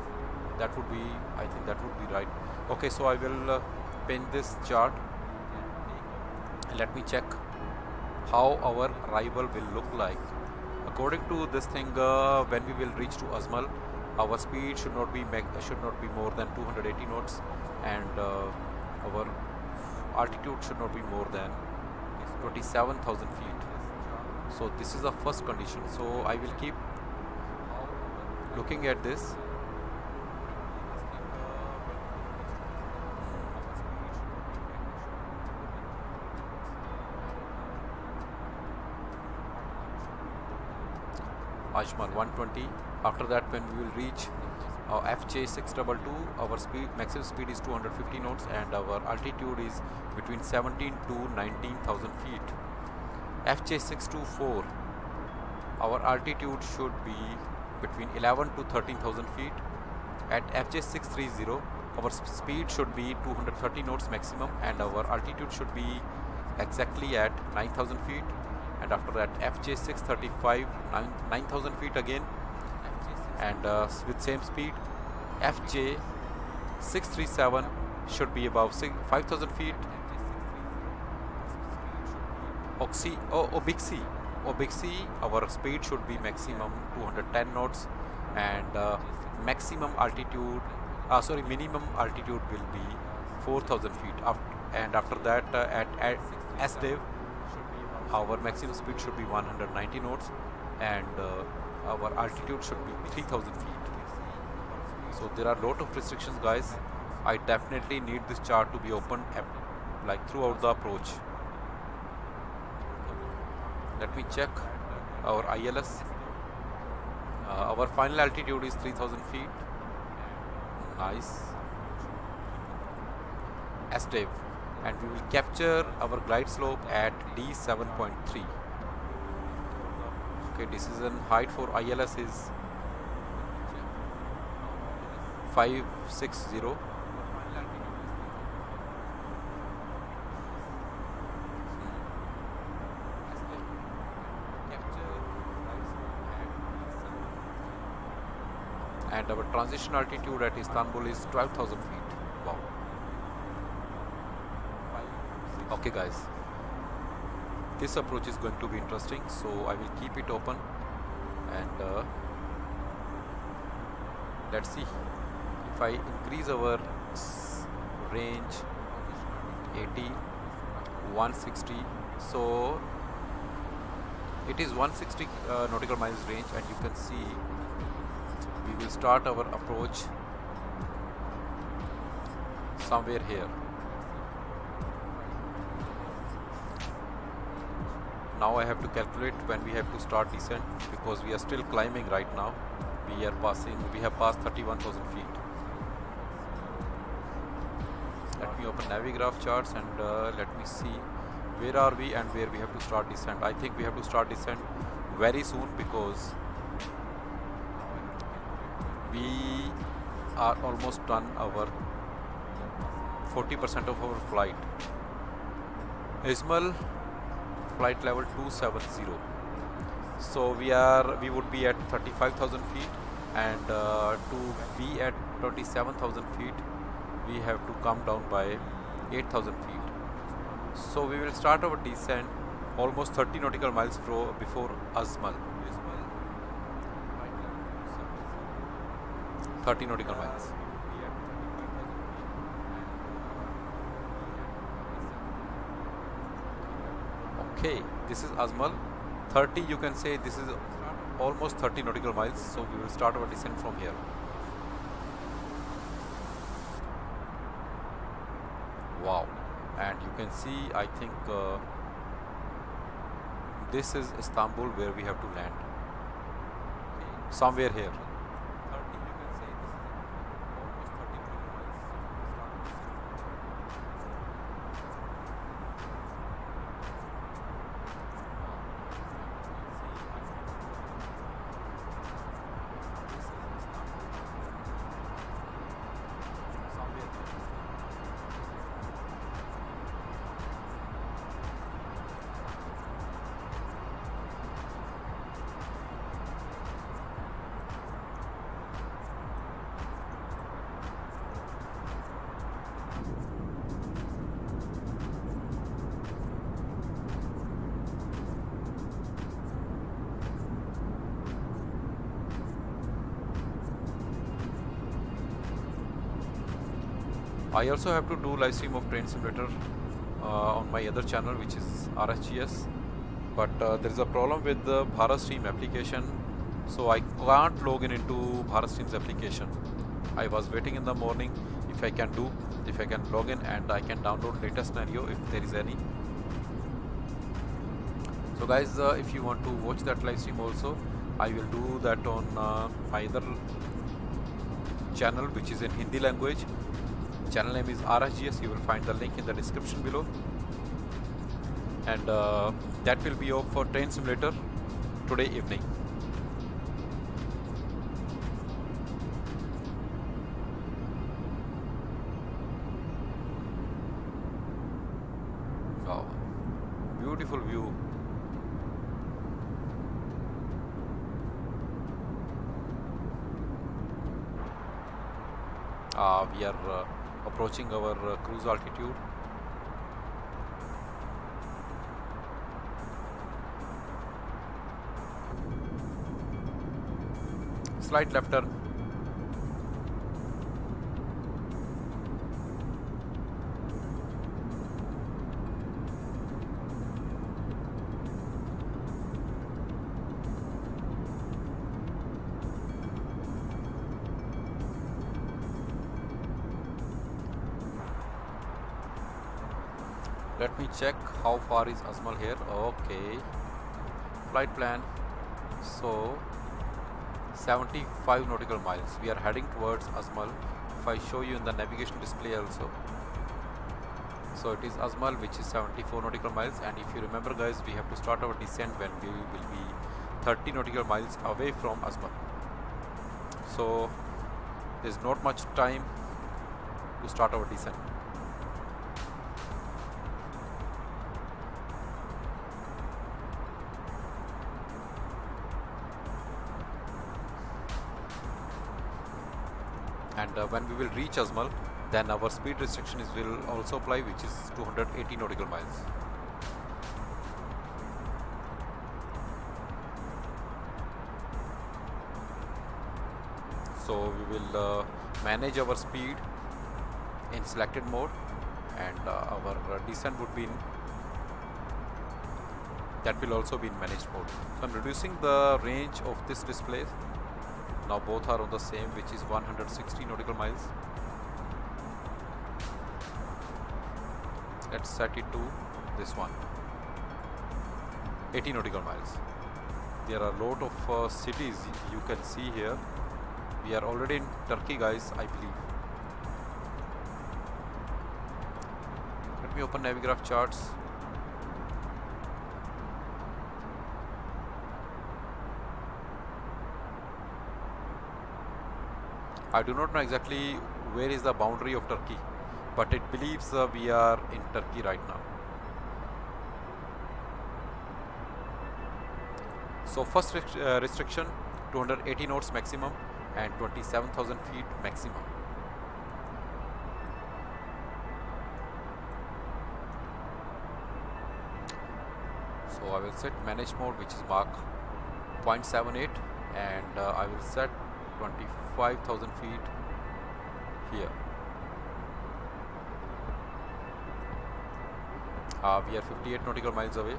That would be, I think that would be right. Okay, so I will pin this chart. Let me check how our arrival will look like. According to this thing, when we will reach to IZMAL, our speed should not be more than 280 knots, and our altitude should not be more than 27,000 feet. So this is the first condition. So I will keep looking at this. Ajmal 120. After that, when we will reach FJ622, our maximum speed is 250 knots, and our altitude is between 17 to 19,000 feet. FJ624, our altitude should be between 11 to 13,000 feet. At FJ630, our speed should be 230 knots maximum, and our altitude should be exactly at 9,000 feet. And after that, FJ635, 9,000 feet again, and with same speed. FJ637 should be above 5,000 feet. Obixi, our speed should be maximum 210 knots, and minimum altitude will be 4,000 feet. And after that, at SDEV, our maximum speed should be 190 knots, and our altitude should be 3,000 feet. So there are a lot of restrictions, guys. I definitely need this chart to be open like throughout the approach. Let me check our ILS. Our final altitude is 3,000 feet. Nice. SDEV, and we will capture our glide slope at D7.3. Okay, decision height for ILS is 560. And our transition altitude at Istanbul is 12,000 feet. Wow. Okay, guys, this approach is going to be interesting, so I will keep it open, and let's see if I increase our PACX range 80, 160. So it is 160 nautical miles range, and you can see we will start our approach somewhere here. Now I have to calculate when we have to start descent, because we are still climbing right now. We have passed 31,000 feet. Let me open Navigraph charts and let me see where are we and where we have to start descent. I think we have to start descent very soon, because we are almost done our 40% of our flight. IZMAL flight level 270. So we would be at 35,000 feet, and to be at 27,000 feet we have to come down by 8,000 feet. So we will start our descent almost 30 nautical miles before IZMAL. 30 nautical miles. Okay, this is IZMAL. 30, you can say this is almost 30 nautical miles. So we will start our descent from here. Wow. And you can see, I think this is Istanbul, where we have to land. Somewhere here. I also have to do live stream of train simulator on my other channel, which is RSGS, but there is a problem with the Bharat Stream application, so I can't log in into Bharat Stream's application. I was waiting in the morning if I can log in and I can download latest scenario if there is any. So guys, if you want to watch that live stream also, I will do that on my other channel, which is in Hindi language. Channel name is RSGS. You will find the link in the description below, and that will be all for train simulator today evening. Wow, beautiful view. We are approaching our cruise altitude. Slight left turn. Let me check how far is IZMAL here. Okay, flight plan. So 75 nautical miles. We are heading towards IZMAL. If I show you in the navigation display also. So it is IZMAL, which is 74 nautical miles. And if you remember, guys, we have to start our descent when we will be 30 nautical miles away from IZMAL. So there is not much time to start our descent. And when we will reach IZMAL, then our speed restriction will also apply, which is 280 nautical miles. So we will manage our speed in selected mode, and our descent would be in, that will also be in managed mode. So I'm reducing the range of this display. Now both are on the same, which is 160 nautical miles. Let's set it to this one, 80 nautical miles. There are a lot of cities you can see here. We are already in Turkey, guys, I believe. Let me open Navigraph charts. I do not know exactly where is the boundary of Turkey, but it believes we are in Turkey right now. So first restriction, 280 knots maximum and 27,000 feet maximum. So I will set manage mode, which is Mach 0.78, and I will set 25,000 feet here. We are 58 nautical miles away.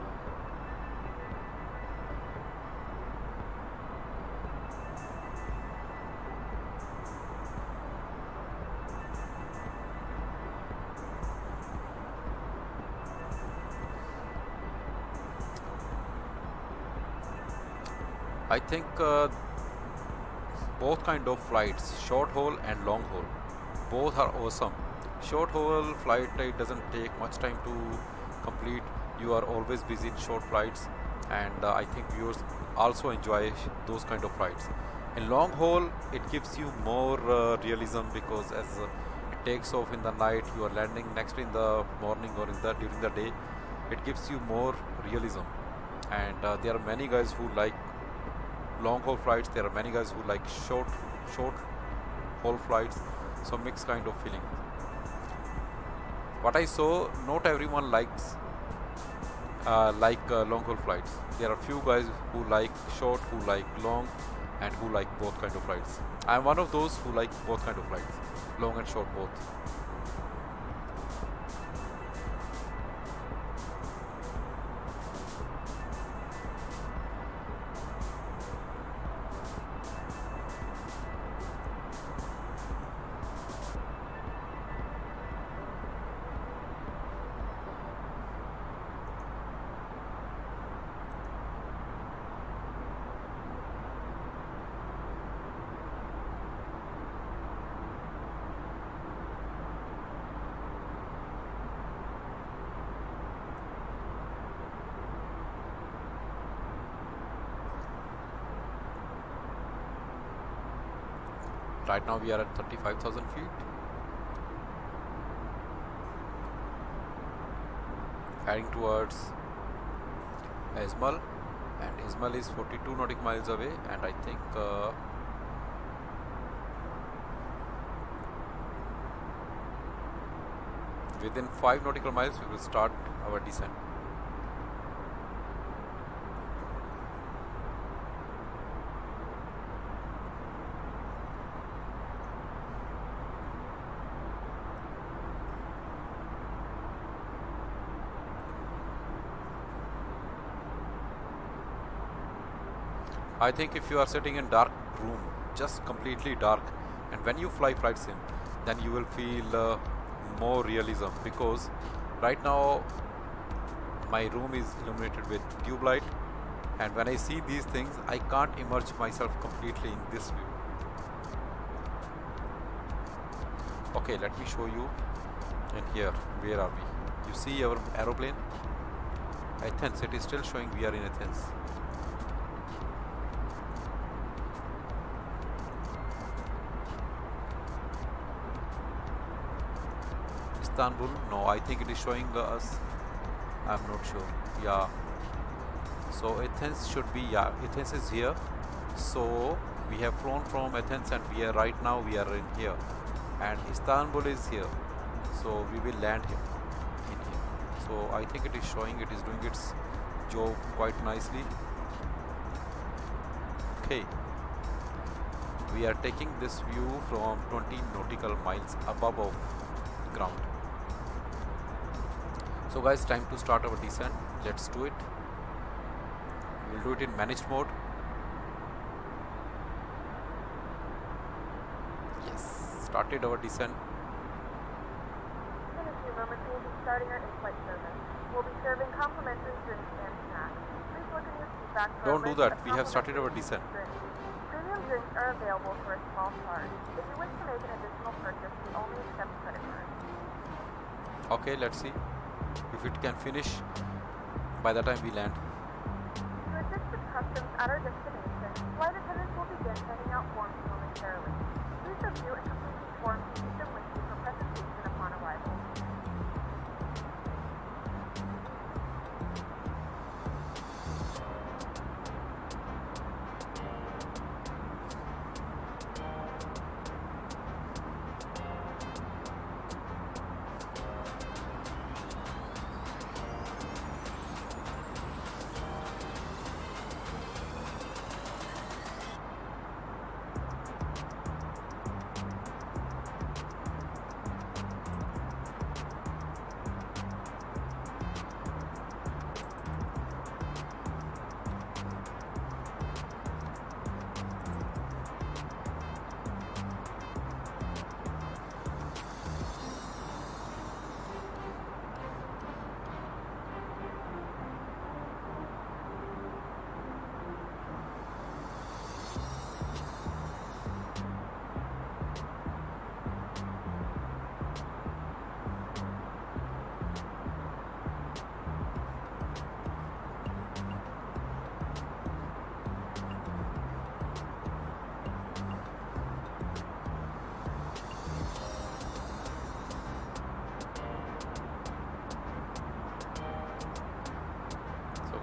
I think both kind of flights, short haul and long haul, both are awesome. Short haul flight, it doesn't take much time to complete. You are always busy in short flights, and I think viewers also enjoy those kind of flights. In long haul, it gives you more realism, because as it takes off in the night, you are landing next in the morning or during the day. It gives you more realism, and there are many guys who like long haul flights. There are many guys who like short haul flights, so mixed kind of feeling. What I saw, not everyone likes long haul flights. There are few guys who like short, who like long, and who like both kind of flights. I am one of those who like both kind of flights, long and short both. Right now we are at 35,000 feet. Heading towards IZMAL, and IZMAL is 42 nautical miles away, and I think within 5 nautical miles we will start our descent. I think if you are sitting in dark room, just completely dark, and when you fly flight sim, then you will feel more realism, because right now my room is illuminated with tube light, and when I see these things, I can't immerse myself completely in this view. Okay, let me show you in here. Where are we? You see our aeroplane? Athens. It is still showing we are in Athens. Istanbul? No, I think it is showing us. I'm not sure. Yeah. So Athens should be, yeah, Athens is here. So we have flown from Athens, and we are right now we are in here, and Istanbul is here. So we will land here in here. So I think it is showing, it is doing its job quite nicely. Okay. We are taking this view from 20 nautical miles above of ground. So guys, time to start our descent. Let's do it. We'll do it in managed mode. Yes, started our descent. In a few moments, we'll be starting our in-flight service. We'll be serving complimentary drinks and snacks. Please look in your seat back for Don't a do list that. of We have started our complimentary descent. drinks. Premium drinks are available for a small charge. If you wish to make an additional purchase, we only accept credit cards. Okay, let's see if it can finish by the time we land. To assist with customs at our destination, flight attendants will begin handing out forms momentarily. Please review and complete these forms and keep them with you for presentation upon arrival.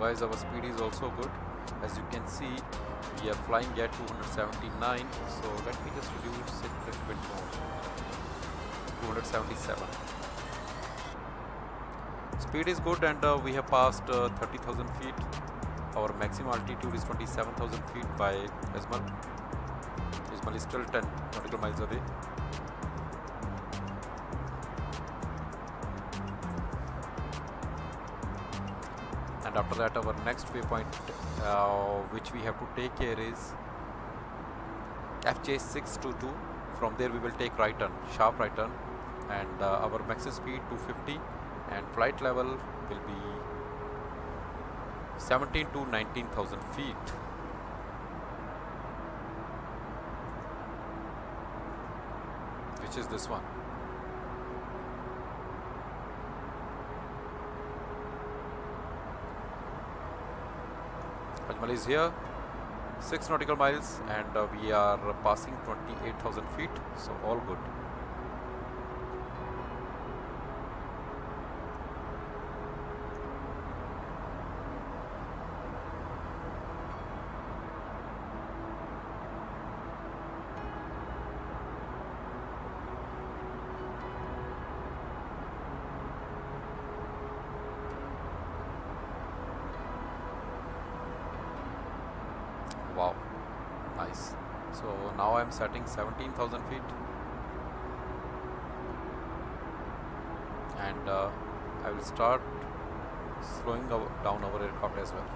Guys, our speed is also good. As you can see, we are flying at 279, so let me just reduce it a little bit more. 277. Speed is good, and we have passed 30,000 feet. Our maximum altitude is 27,000 feet by IZMAL. IZMAL is still 10 nautical miles away. And after that, our next waypoint which we have to take here is FJ622. From there we will take right turn, sharp right turn, and our maximum speed 250 and flight level will be 17 to 19,000 feet. Which is this one. Ajmal is here, 6 nautical miles, and we are passing 28,000 feet, so all good. Wow, nice. So now I am setting 17,000 feet, and I will start slowing down our aircraft as well.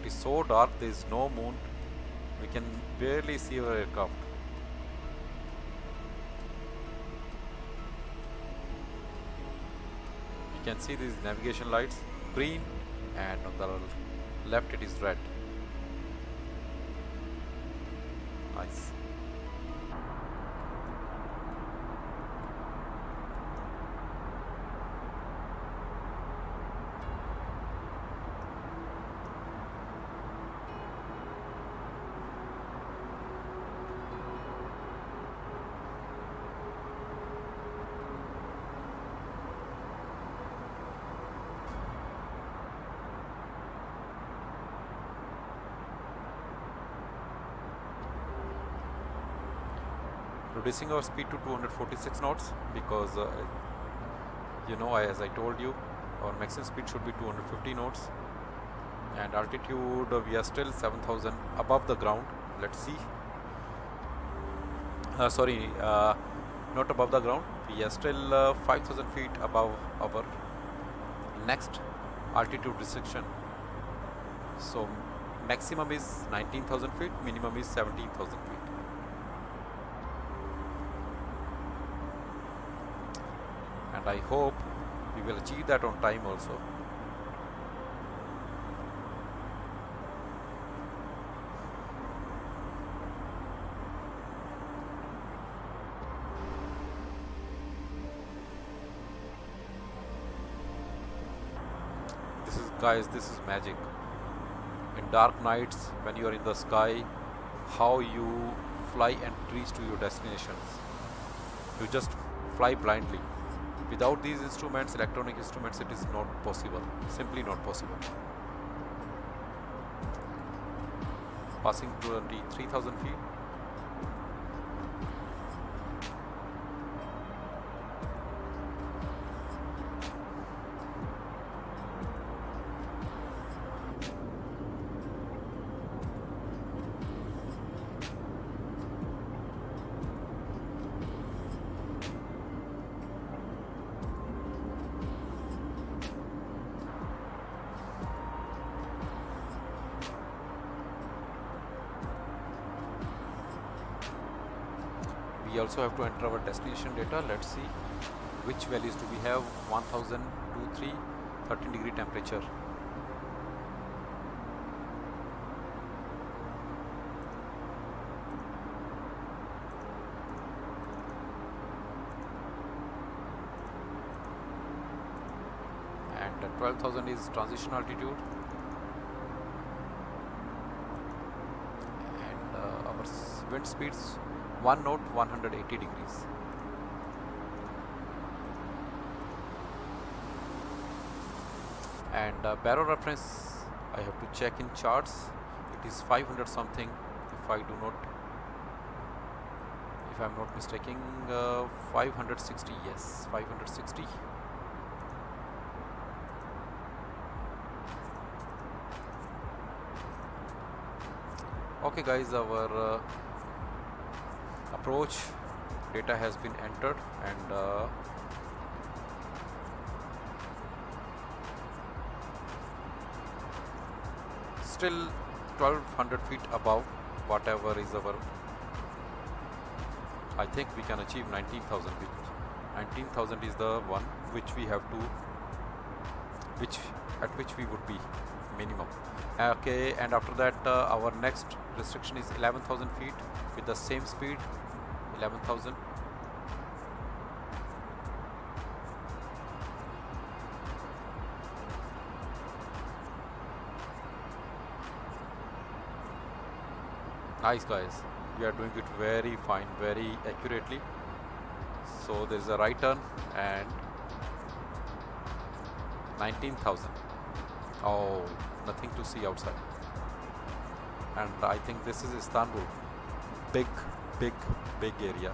It is so dark, there is no moon, we can barely see our aircraft. You can see these navigation lights, green, and on the left it is red. Nice. reducing our speed to 246 knots because you know, as I told you, our maximum speed should be 250 knots, and altitude we are still 7,000 above the ground. Let's see. Sorry, not above the ground. We are still 5,000 feet above our next altitude restriction. So maximum is 19,000 feet, minimum is 17,000 feet. And I hope we will achieve that on time also. Guys, this is magic. In dark nights, when you are in the sky, how you fly and reach to your destinations. You just fly blindly. Without these instruments, electronic instruments, it is not possible. Simply not possible. Passing 23,000 feet. We also have to enter our destination data. Let's see which values do we have. 1000, 23, 13 degree temperature. And 12,000 is transition altitude. And our wind speeds 1 knot, 180 degrees. And barrow reference, I have to check in charts. It is 500 something, if I'm not mistaken. 560, yes, 560. Okay guys, our approach data has been entered, and still 1200 feet above whatever is our, I think we can achieve 19,000. 19,000 is the one which we have to, at which we would be minimum. Okay, and after that our next restriction is 11,000 feet with the same speed. 11,000. Nice guys, we are doing it very fine, very accurately. So there is a right turn and 19,000. Oh, nothing to see outside. And I think this is Istanbul. Big area.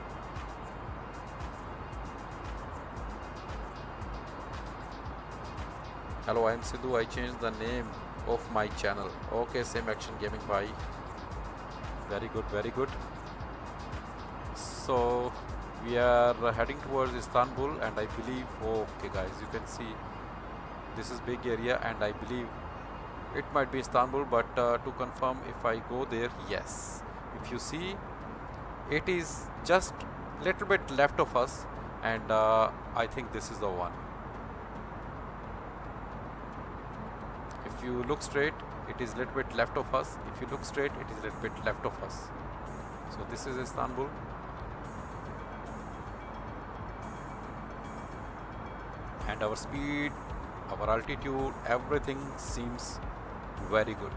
Hello, I am Sidhu. I changed the name of my channel. Okay, same action gaming. Bye. Very good, very good. So we are heading towards Istanbul, and I believe, okay guys, you can see this is big area, and I believe it might be Istanbul, but to confirm, if I go there, yes, if you see, it is just little bit left of us, and I think this is the one. If you look straight, it is little bit left of us. If you look straight, it is little bit left of us. So this is Istanbul. And our speed, our altitude, everything seems very good.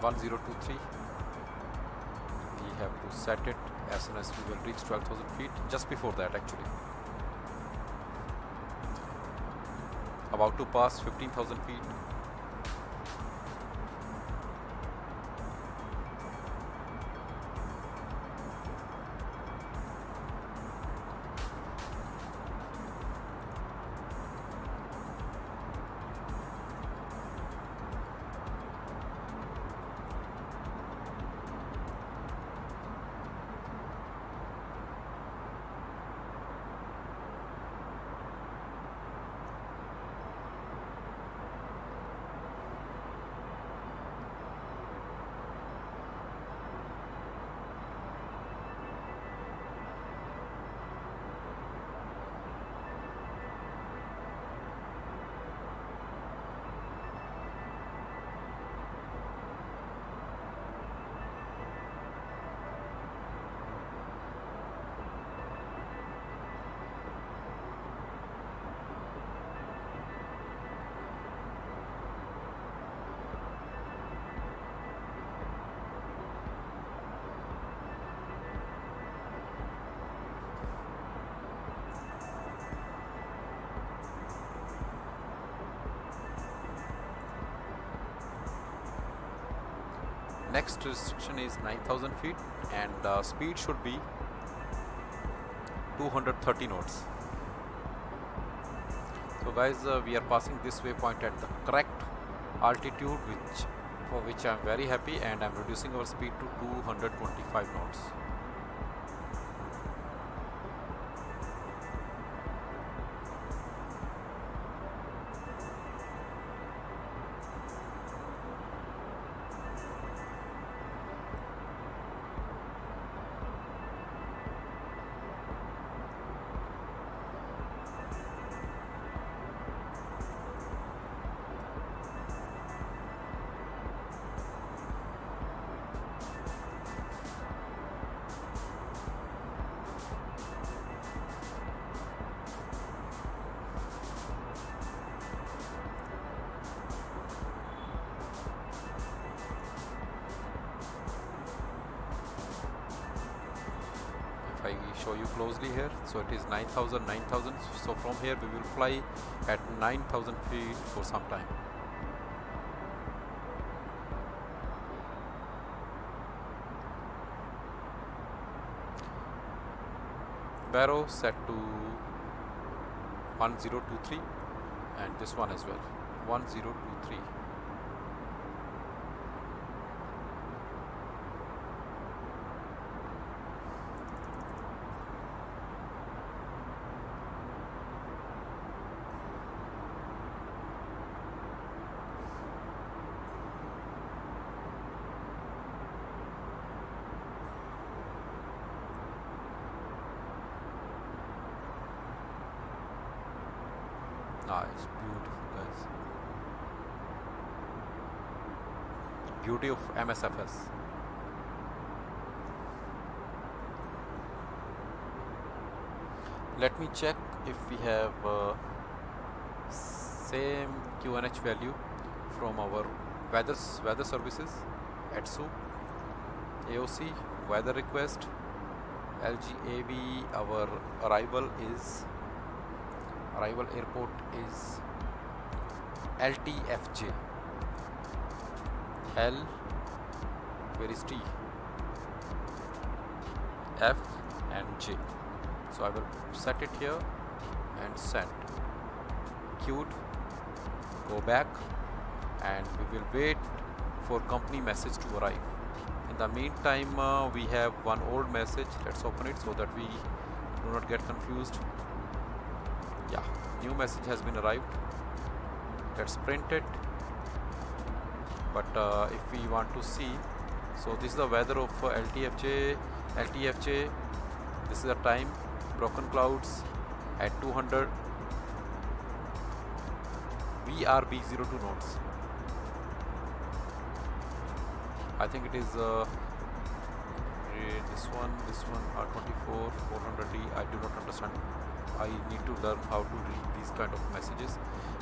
1023. We have to set it as soon as we will reach 12,000 feet, just before that actually. About to pass 15,000 feet. Next restriction is 9,000 feet and speed should be 230 knots. So guys, we are passing this waypoint at the correct altitude, for which I am very happy, and I am reducing our speed to 225 knots. I show you closely here, so it is 9,000. So from here we will fly at 9,000 feet for some time. Barrow set to 1023 and this one as well, 1023. Nice, beautiful guys. Beauty of MSFS. Let me check if we have same QNH value from our weather services. ETSU, AOC, weather request, LGAV. Our arrival airport is LTFJ. L, where is T? F and J. So I will set it here and send. Queued, go back, and we will wait for company message to arrive. In the meantime, we have one old message. Let's open it so that we do not get confused. Yeah, new message has been arrived. Let's print it. But if we want to see, so this is the weather of LTFJ. This is the time. Broken clouds at 200. VRB02 knots. I think it is this one R24 400D. I do not understand. I need to learn how to read these kind of messages.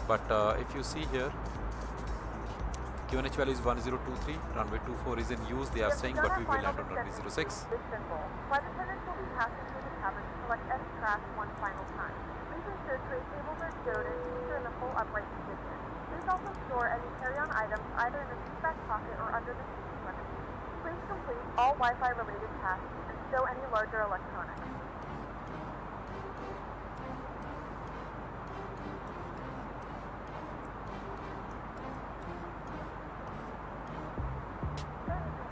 But if you see here, QNH value is 1023, runway 24 is in use, they are saying, but we will land on runway 06. Istanbul. Flight attendants will be passing through the cabin to select any craft one final time. Please ensure tray tables are stowed and seats are in a full upright position. Please also store any carry-on items either in the seat back pocket or under the seat limit. Please complete all Wi-Fi related tasks and stow any larger electronics.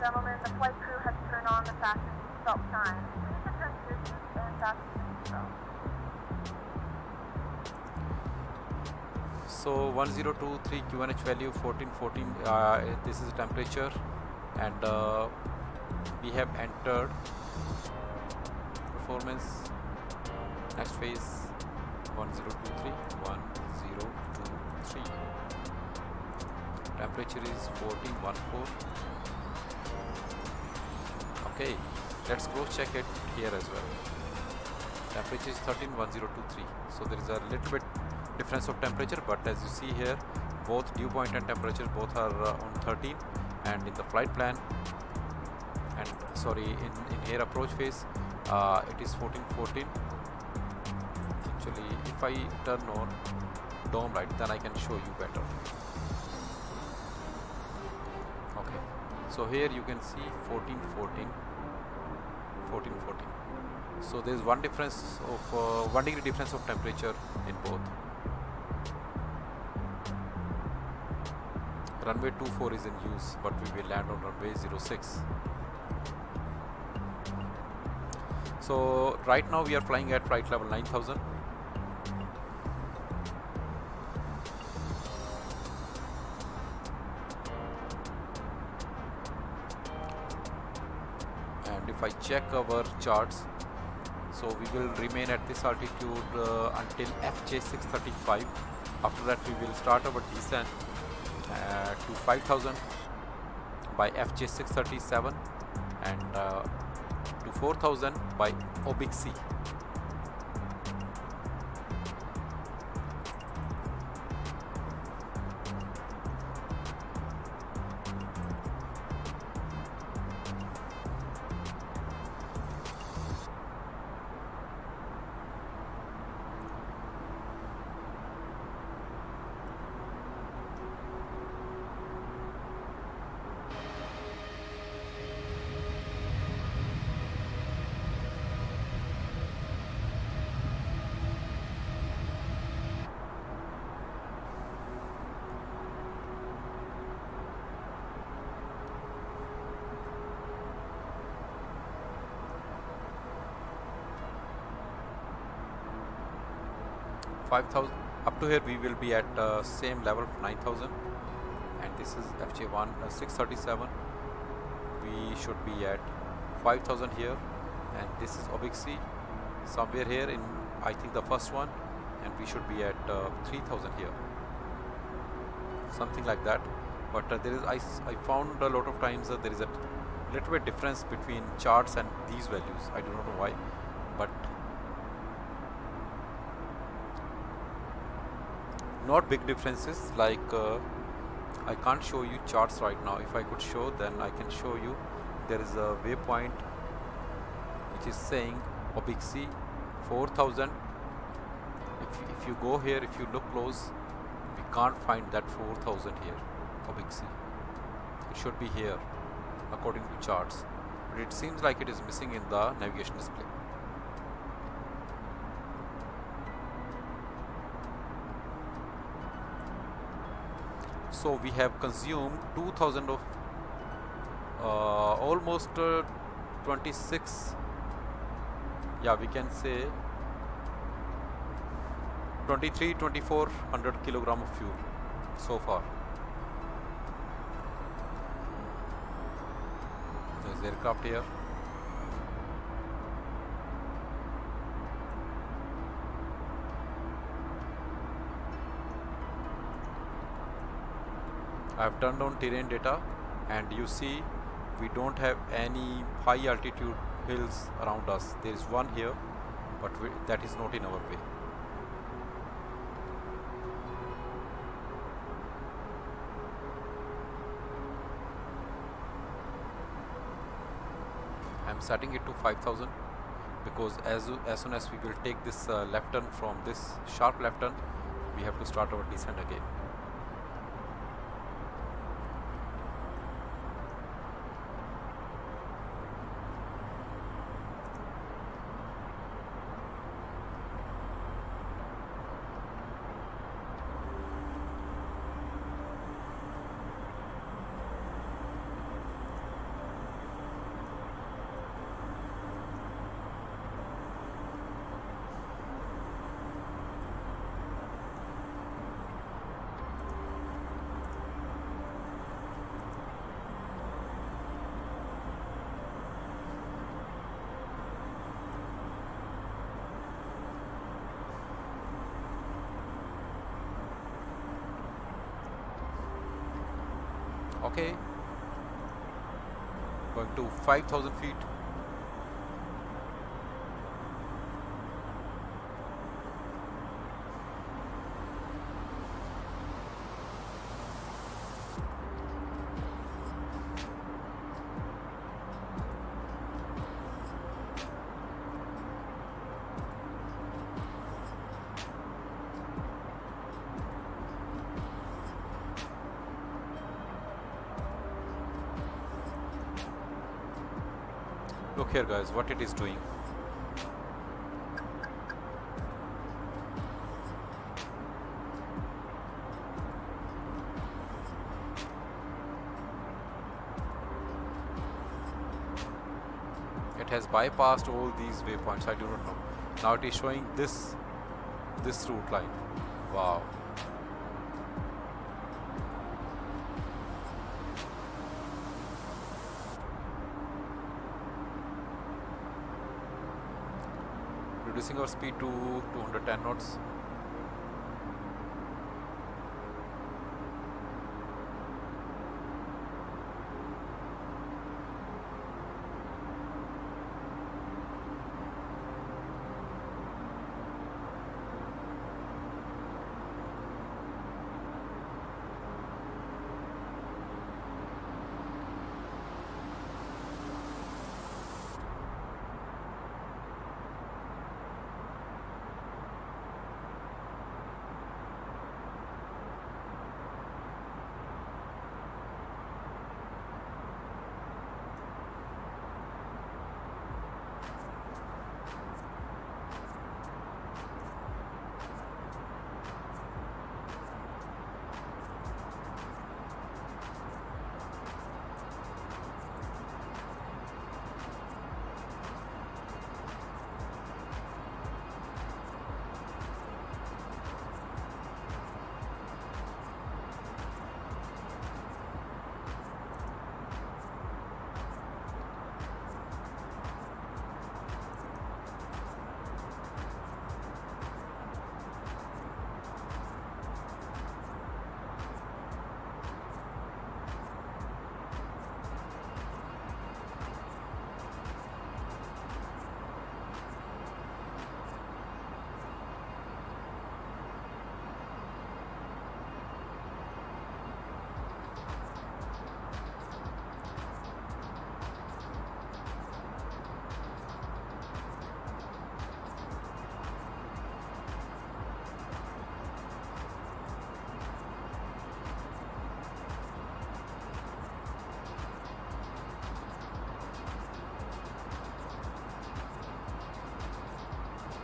Gentlemen, the flight crew has turned on the fasten seatbelt sign. Please return to your seats and fasten your seatbelt. So 1023 QNH value 1414, this is the temperature, and we have entered performance. Next phase 1023, 1023. Temperature is 1414. Okay, let's go check it here as well. Temperature is 131023. So there is a little bit difference of temperature, but as you see here, both dew point and temperature both are on 13, and in the flight plan, and sorry, in here approach phase, it is 1414. Actually, if I turn on dome light, then I can show you better. Okay, so here you can see 1414. So there is one difference of 1 degree difference of temperature in both. Runway 24 is in use, but we will land on runway 06. So right now we are flying at flight level 9000. And if I check our charts, so we will remain at this altitude until FJ 635. After that we will start our descent to 5000 by FJ 637 and to 4000 by OBIC. Up to here we will be at same level 9000, and this is FJ1 637. We should be at 5000 here, and this is OBIC somewhere here in, I think, the first one, and we should be at 3000 here, something like that. But there is I found a lot of times there is a little bit difference between charts and these values. I do not know why, but not big differences. Like I can't show you charts right now. If I could show, then I can show you. There is a waypoint which is saying OBIC 4000. If you go here, if you look close, we can't find that 4000 here, OBIC. It should be here according to charts, but it seems like it is missing in the navigation display. So we have consumed 2000 of almost 26, yeah, we can say 2400 kilogram of fuel so far. There's aircraft here. I have turned on terrain data, and you see we don't have any high altitude hills around us. There is one here, but that is not in our way. setting it to 5000, because as soon as we will take this left turn from this sharp left turn, we have to start our descent again. Okay, going to 5000 feet. Look here guys, what it is doing. It has bypassed all these waypoints, I do not know. Now it is showing this route line. Wow. Reducing our speed to 210 knots.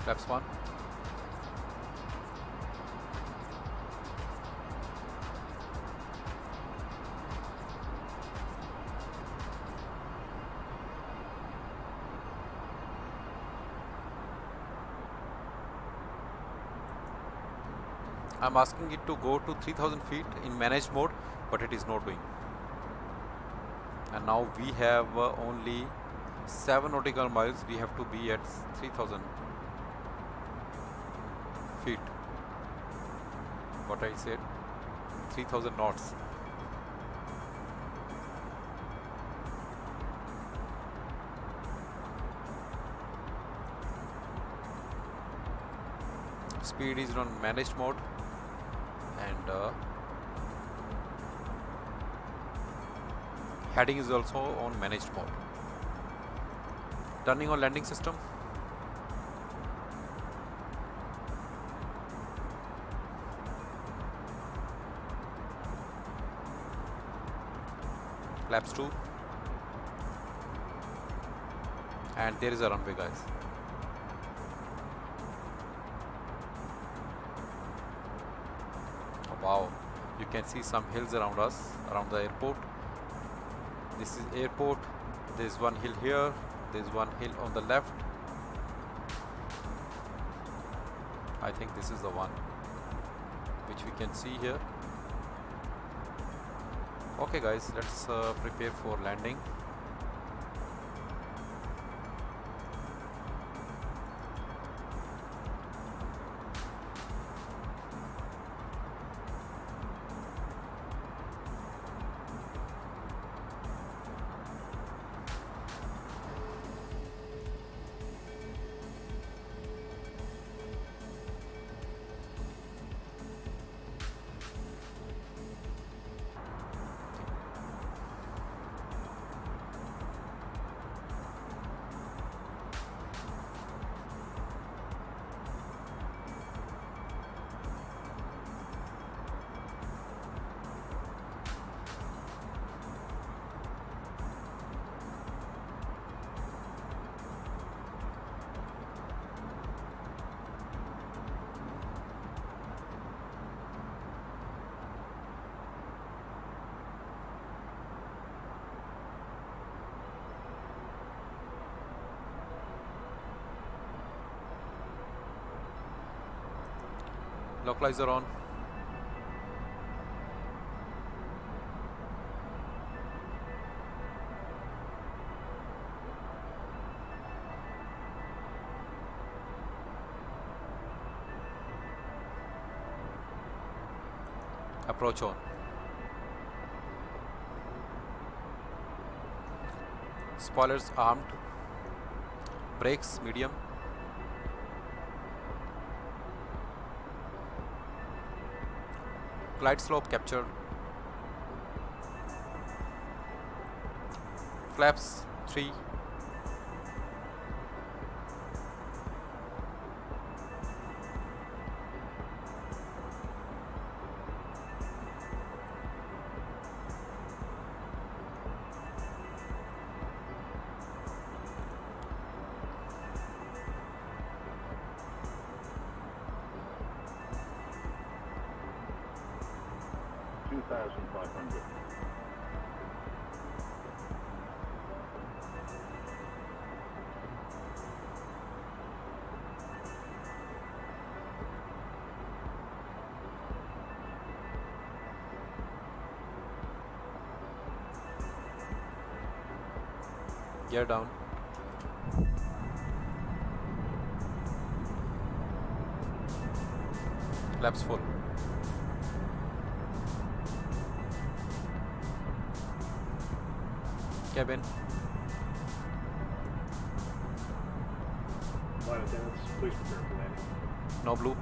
Flaps 1. I'm asking it to go to 3000 feet in managed mode, but it is not doing. And now we have only 7 nautical miles. We have to be at 3000 feet. What I said, 3000 knots. Speed is on managed mode, and heading is also on managed mode. Turning on landing system. Flaps 2. And there is a runway, guys. Oh, wow, you can see some hills around us, around the airport. This is airport. There is one hill here, there is one hill on the left. I think this is the one which we can see here. Okay guys, let's prepare for landing. Localizer on. Approach on. Spoilers armed. Brakes medium. Glide slope captured. Flaps 3. Gear down. Flaps full. Cabin. Flight attendants, please prepare for landing. No blue.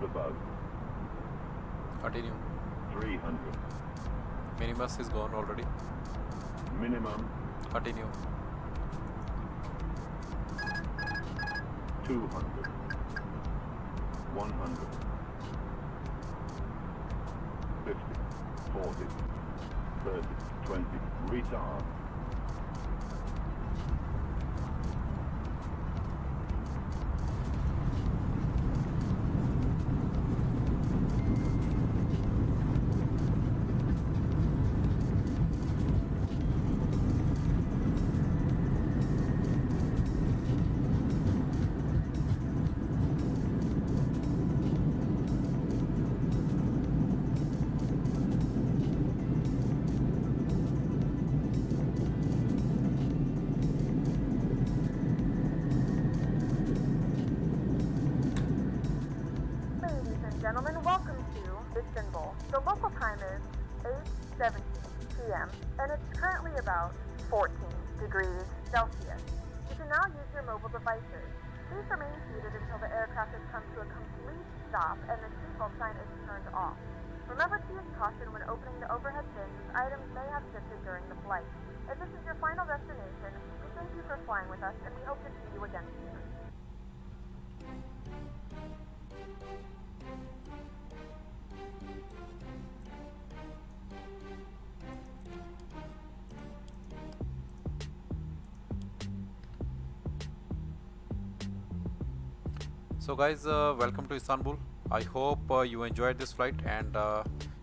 Above. Continue. 300. Minimus is gone already. Minimum Continue. 200. 100. 50. 40. 30. 20. Retard. Ladies and gentlemen, welcome to Istanbul. The local time is 8:17 p.m. and it's currently about 14 degrees Celsius. You can now use your mobile devices. Please remain seated until the aircraft has come to a complete stop and the seatbelt sign is turned off. Remember to use caution when opening the overhead bins as items may have shifted during the flight. If this is your final destination, we thank you for flying with us and we hope to see you again soon. So guys, welcome to Istanbul. I hope you enjoyed this flight and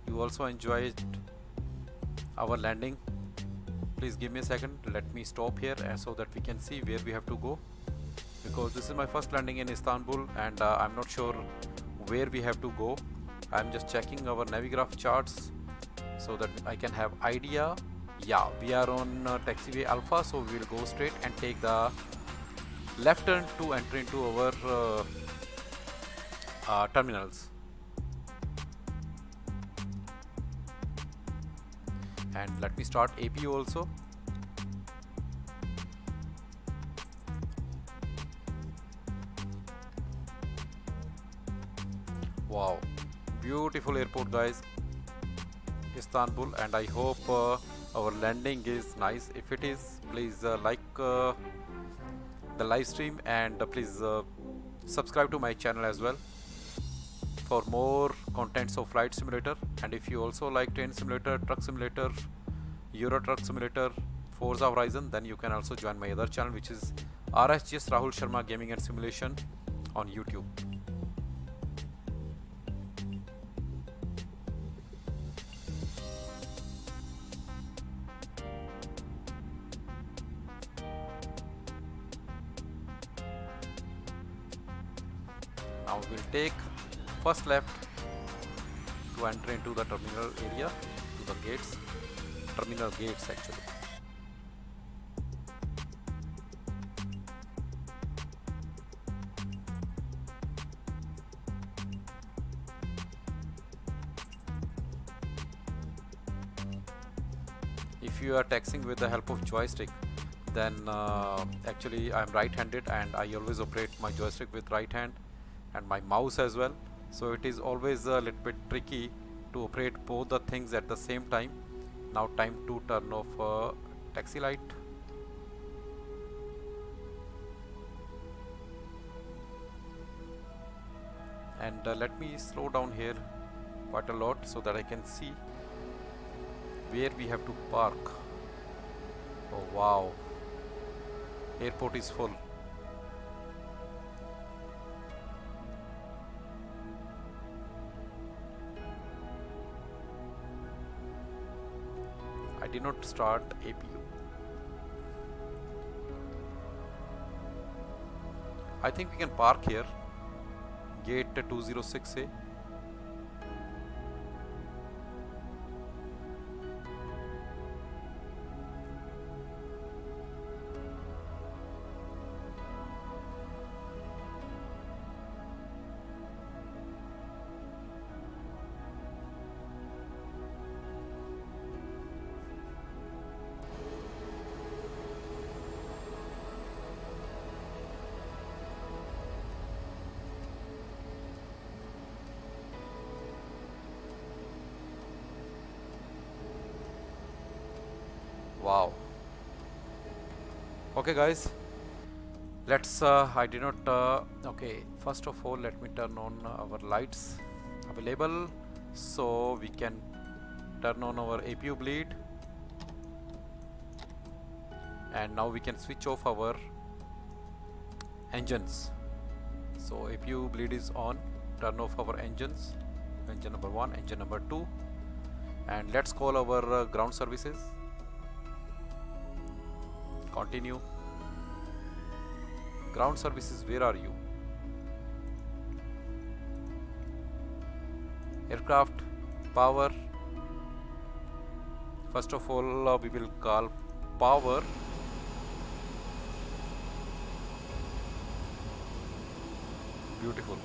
you also enjoyed our landing. Please give me a second, let me stop here so that we can see where we have to go, because this is my first landing in Istanbul and I'm not sure where we have to go. I'm just checking our Navigraph charts so that I can have idea. Yeah, we are on taxiway Alpha, so we will go straight and take the left turn to enter into our terminals. And let me start APU also. Wow, beautiful airport guys, Istanbul, and I hope our landing is nice. If it is, please like the live stream and please subscribe to my channel as well for more contents of Flight Simulator. And if you also like Train Simulator, Truck Simulator, Euro Truck Simulator, Forza Horizon, then you can also join my other channel, which is RSGS Rahul Sharma Gaming and Simulation on YouTube. Now we'll take first left to enter into the terminal area, to the gates, terminal gates actually. If you are taxiing with the help of joystick, then actually I'm right-handed and I always operate my joystick with right hand and my mouse as well, so it is always a little bit tricky to operate both the things at the same time. Now time to turn off taxi light. And let me slow down here quite a lot so that I can see where we have to park. Oh wow, airport is full. I did not start APU. I think we can park here, gate 206A. Wow. Okay guys, let's I did not okay, first of all let me turn on our lights available so we can turn on our APU bleed, and now we can switch off our engines. So APU bleed is on. Turn off our engines, engine number 1, engine number 2, and let's call our ground services. Continue. Ground services, where are you? Aircraft, power. First of all, we will call power. Beautiful.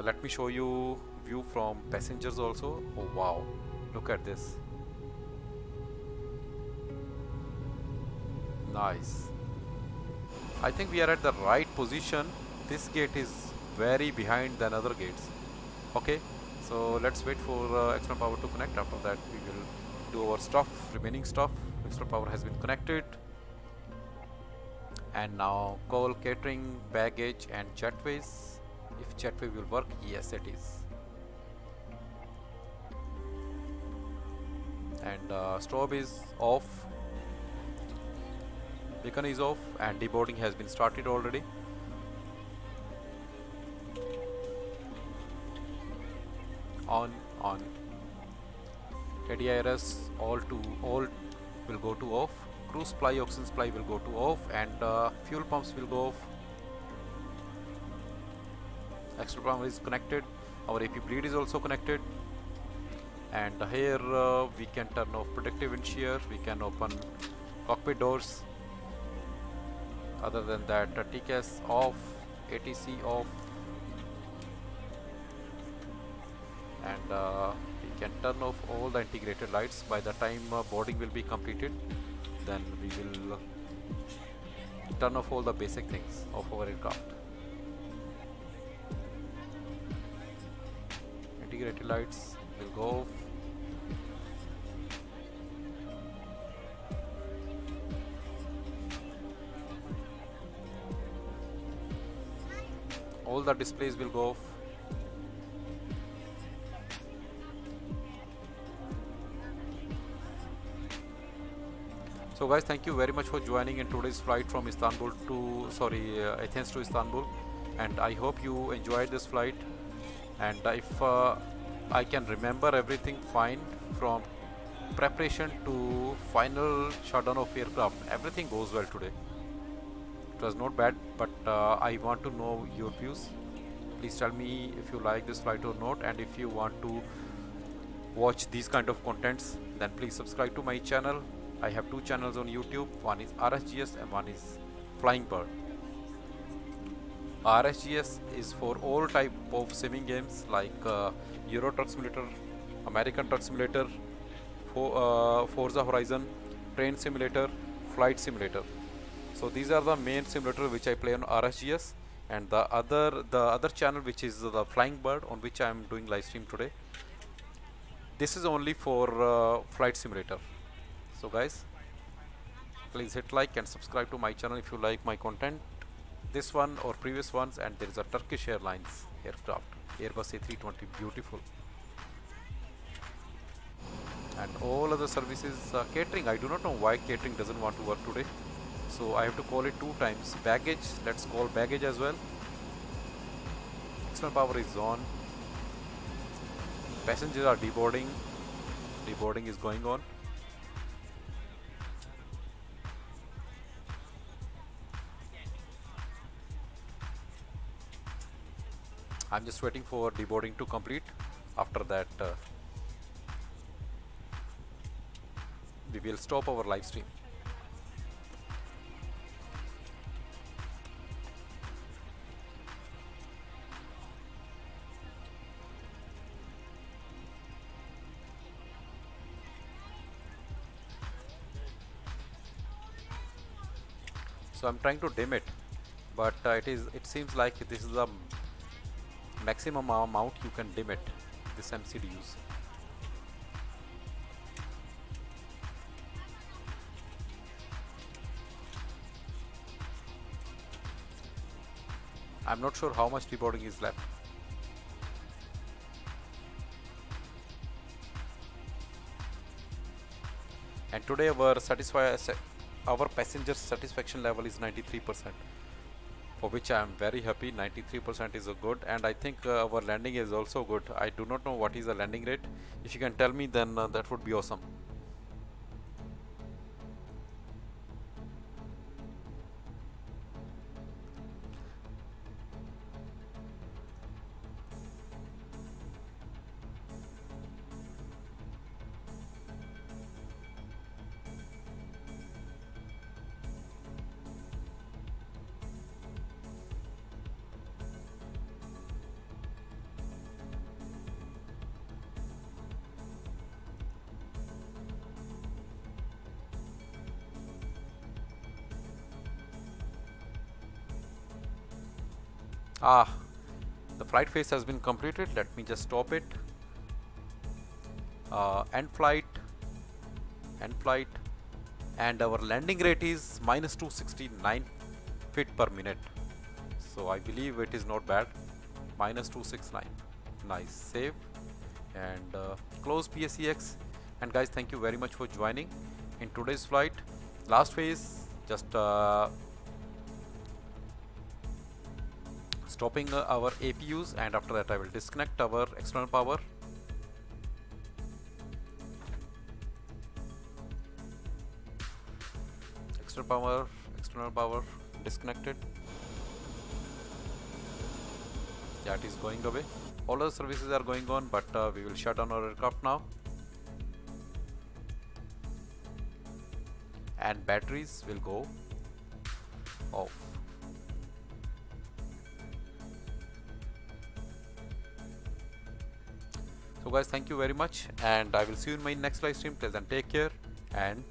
Let me show you view from passengers also. Oh wow, look at this. Nice. I think we are at the right position. This gate is very behind than other gates. Okay, so let's wait for external power to connect. After that we will do our stuff, remaining stuff. External power has been connected. And now call catering, baggage and jetways. If jetway will work, yes it is. And strobe is off, beacon is off, and deboarding has been started already. On ADIRS all will go to off. Cruise supply, oxygen supply will go to off, and fuel pumps will go off. External power is connected. Our AP bleed is also connected. And here we can turn off protective wind shear. We can open cockpit doors. Other than that, TCAS off, ATC off, and we can turn off all the integrated lights. By the time boarding will be completed, then we will turn off all the basic things of our aircraft. Integrated lights will go off. All the displays will go off. So guys, thank you very much for joining in today's flight from Istanbul to Athens to Istanbul, and I hope you enjoyed this flight. And if I can remember everything fine from preparation to final shutdown of aircraft, everything goes well today. It was not bad, but I want to know your views. Please tell me if you like this flight or not, and if you want to watch these kind of contents, then please subscribe to my channel. I have two channels on YouTube. One is RSGS and one is Flying Bird. RSGS is for all type of simming games like Euro Truck Simulator, American Truck Simulator, Forza Horizon, Train Simulator, Flight Simulator. So these are the main simulator which I play on RSGS, and the other channel, which is the Flying Bird, on which I am doing live stream today. This is only for Flight Simulator. So guys, please hit like and subscribe to my channel if you like my content, this one or previous ones. And there is a Turkish Airlines aircraft, Airbus A320, beautiful. And all other services, catering, I do not know why catering doesn't want to work today, so I have to call it 2 times. Baggage, let's call baggage as well. External power is on. Passengers are deboarding. Deboarding is going on. I'm just waiting for deboarding to complete. After that, we will stop our live stream. So I'm trying to dim it, but it seems like this is the maximum amount you can dim it, this MCDUs. I'm not sure how much deboarding is left. And today our passenger satisfaction level is 93%, for which I am very happy. 93% is a good, and I think our landing is also good. I do not know what is the landing rate. If you can tell me, then that would be awesome. The flight phase has been completed. Let me just stop it. End flight, and our landing rate is minus 269 feet per minute. So I believe it is not bad. Minus 269. Nice. Save and close PACX. And guys, thank you very much for joining in today's flight. Last phase, just stopping our APUs, and after that I will disconnect our external power. External power disconnected. Yeah, it is going away. All other services are going on, but we will shut down our aircraft now. And batteries will go off. So guys, thank you very much, and I will see you in my next live stream. Till then, take care and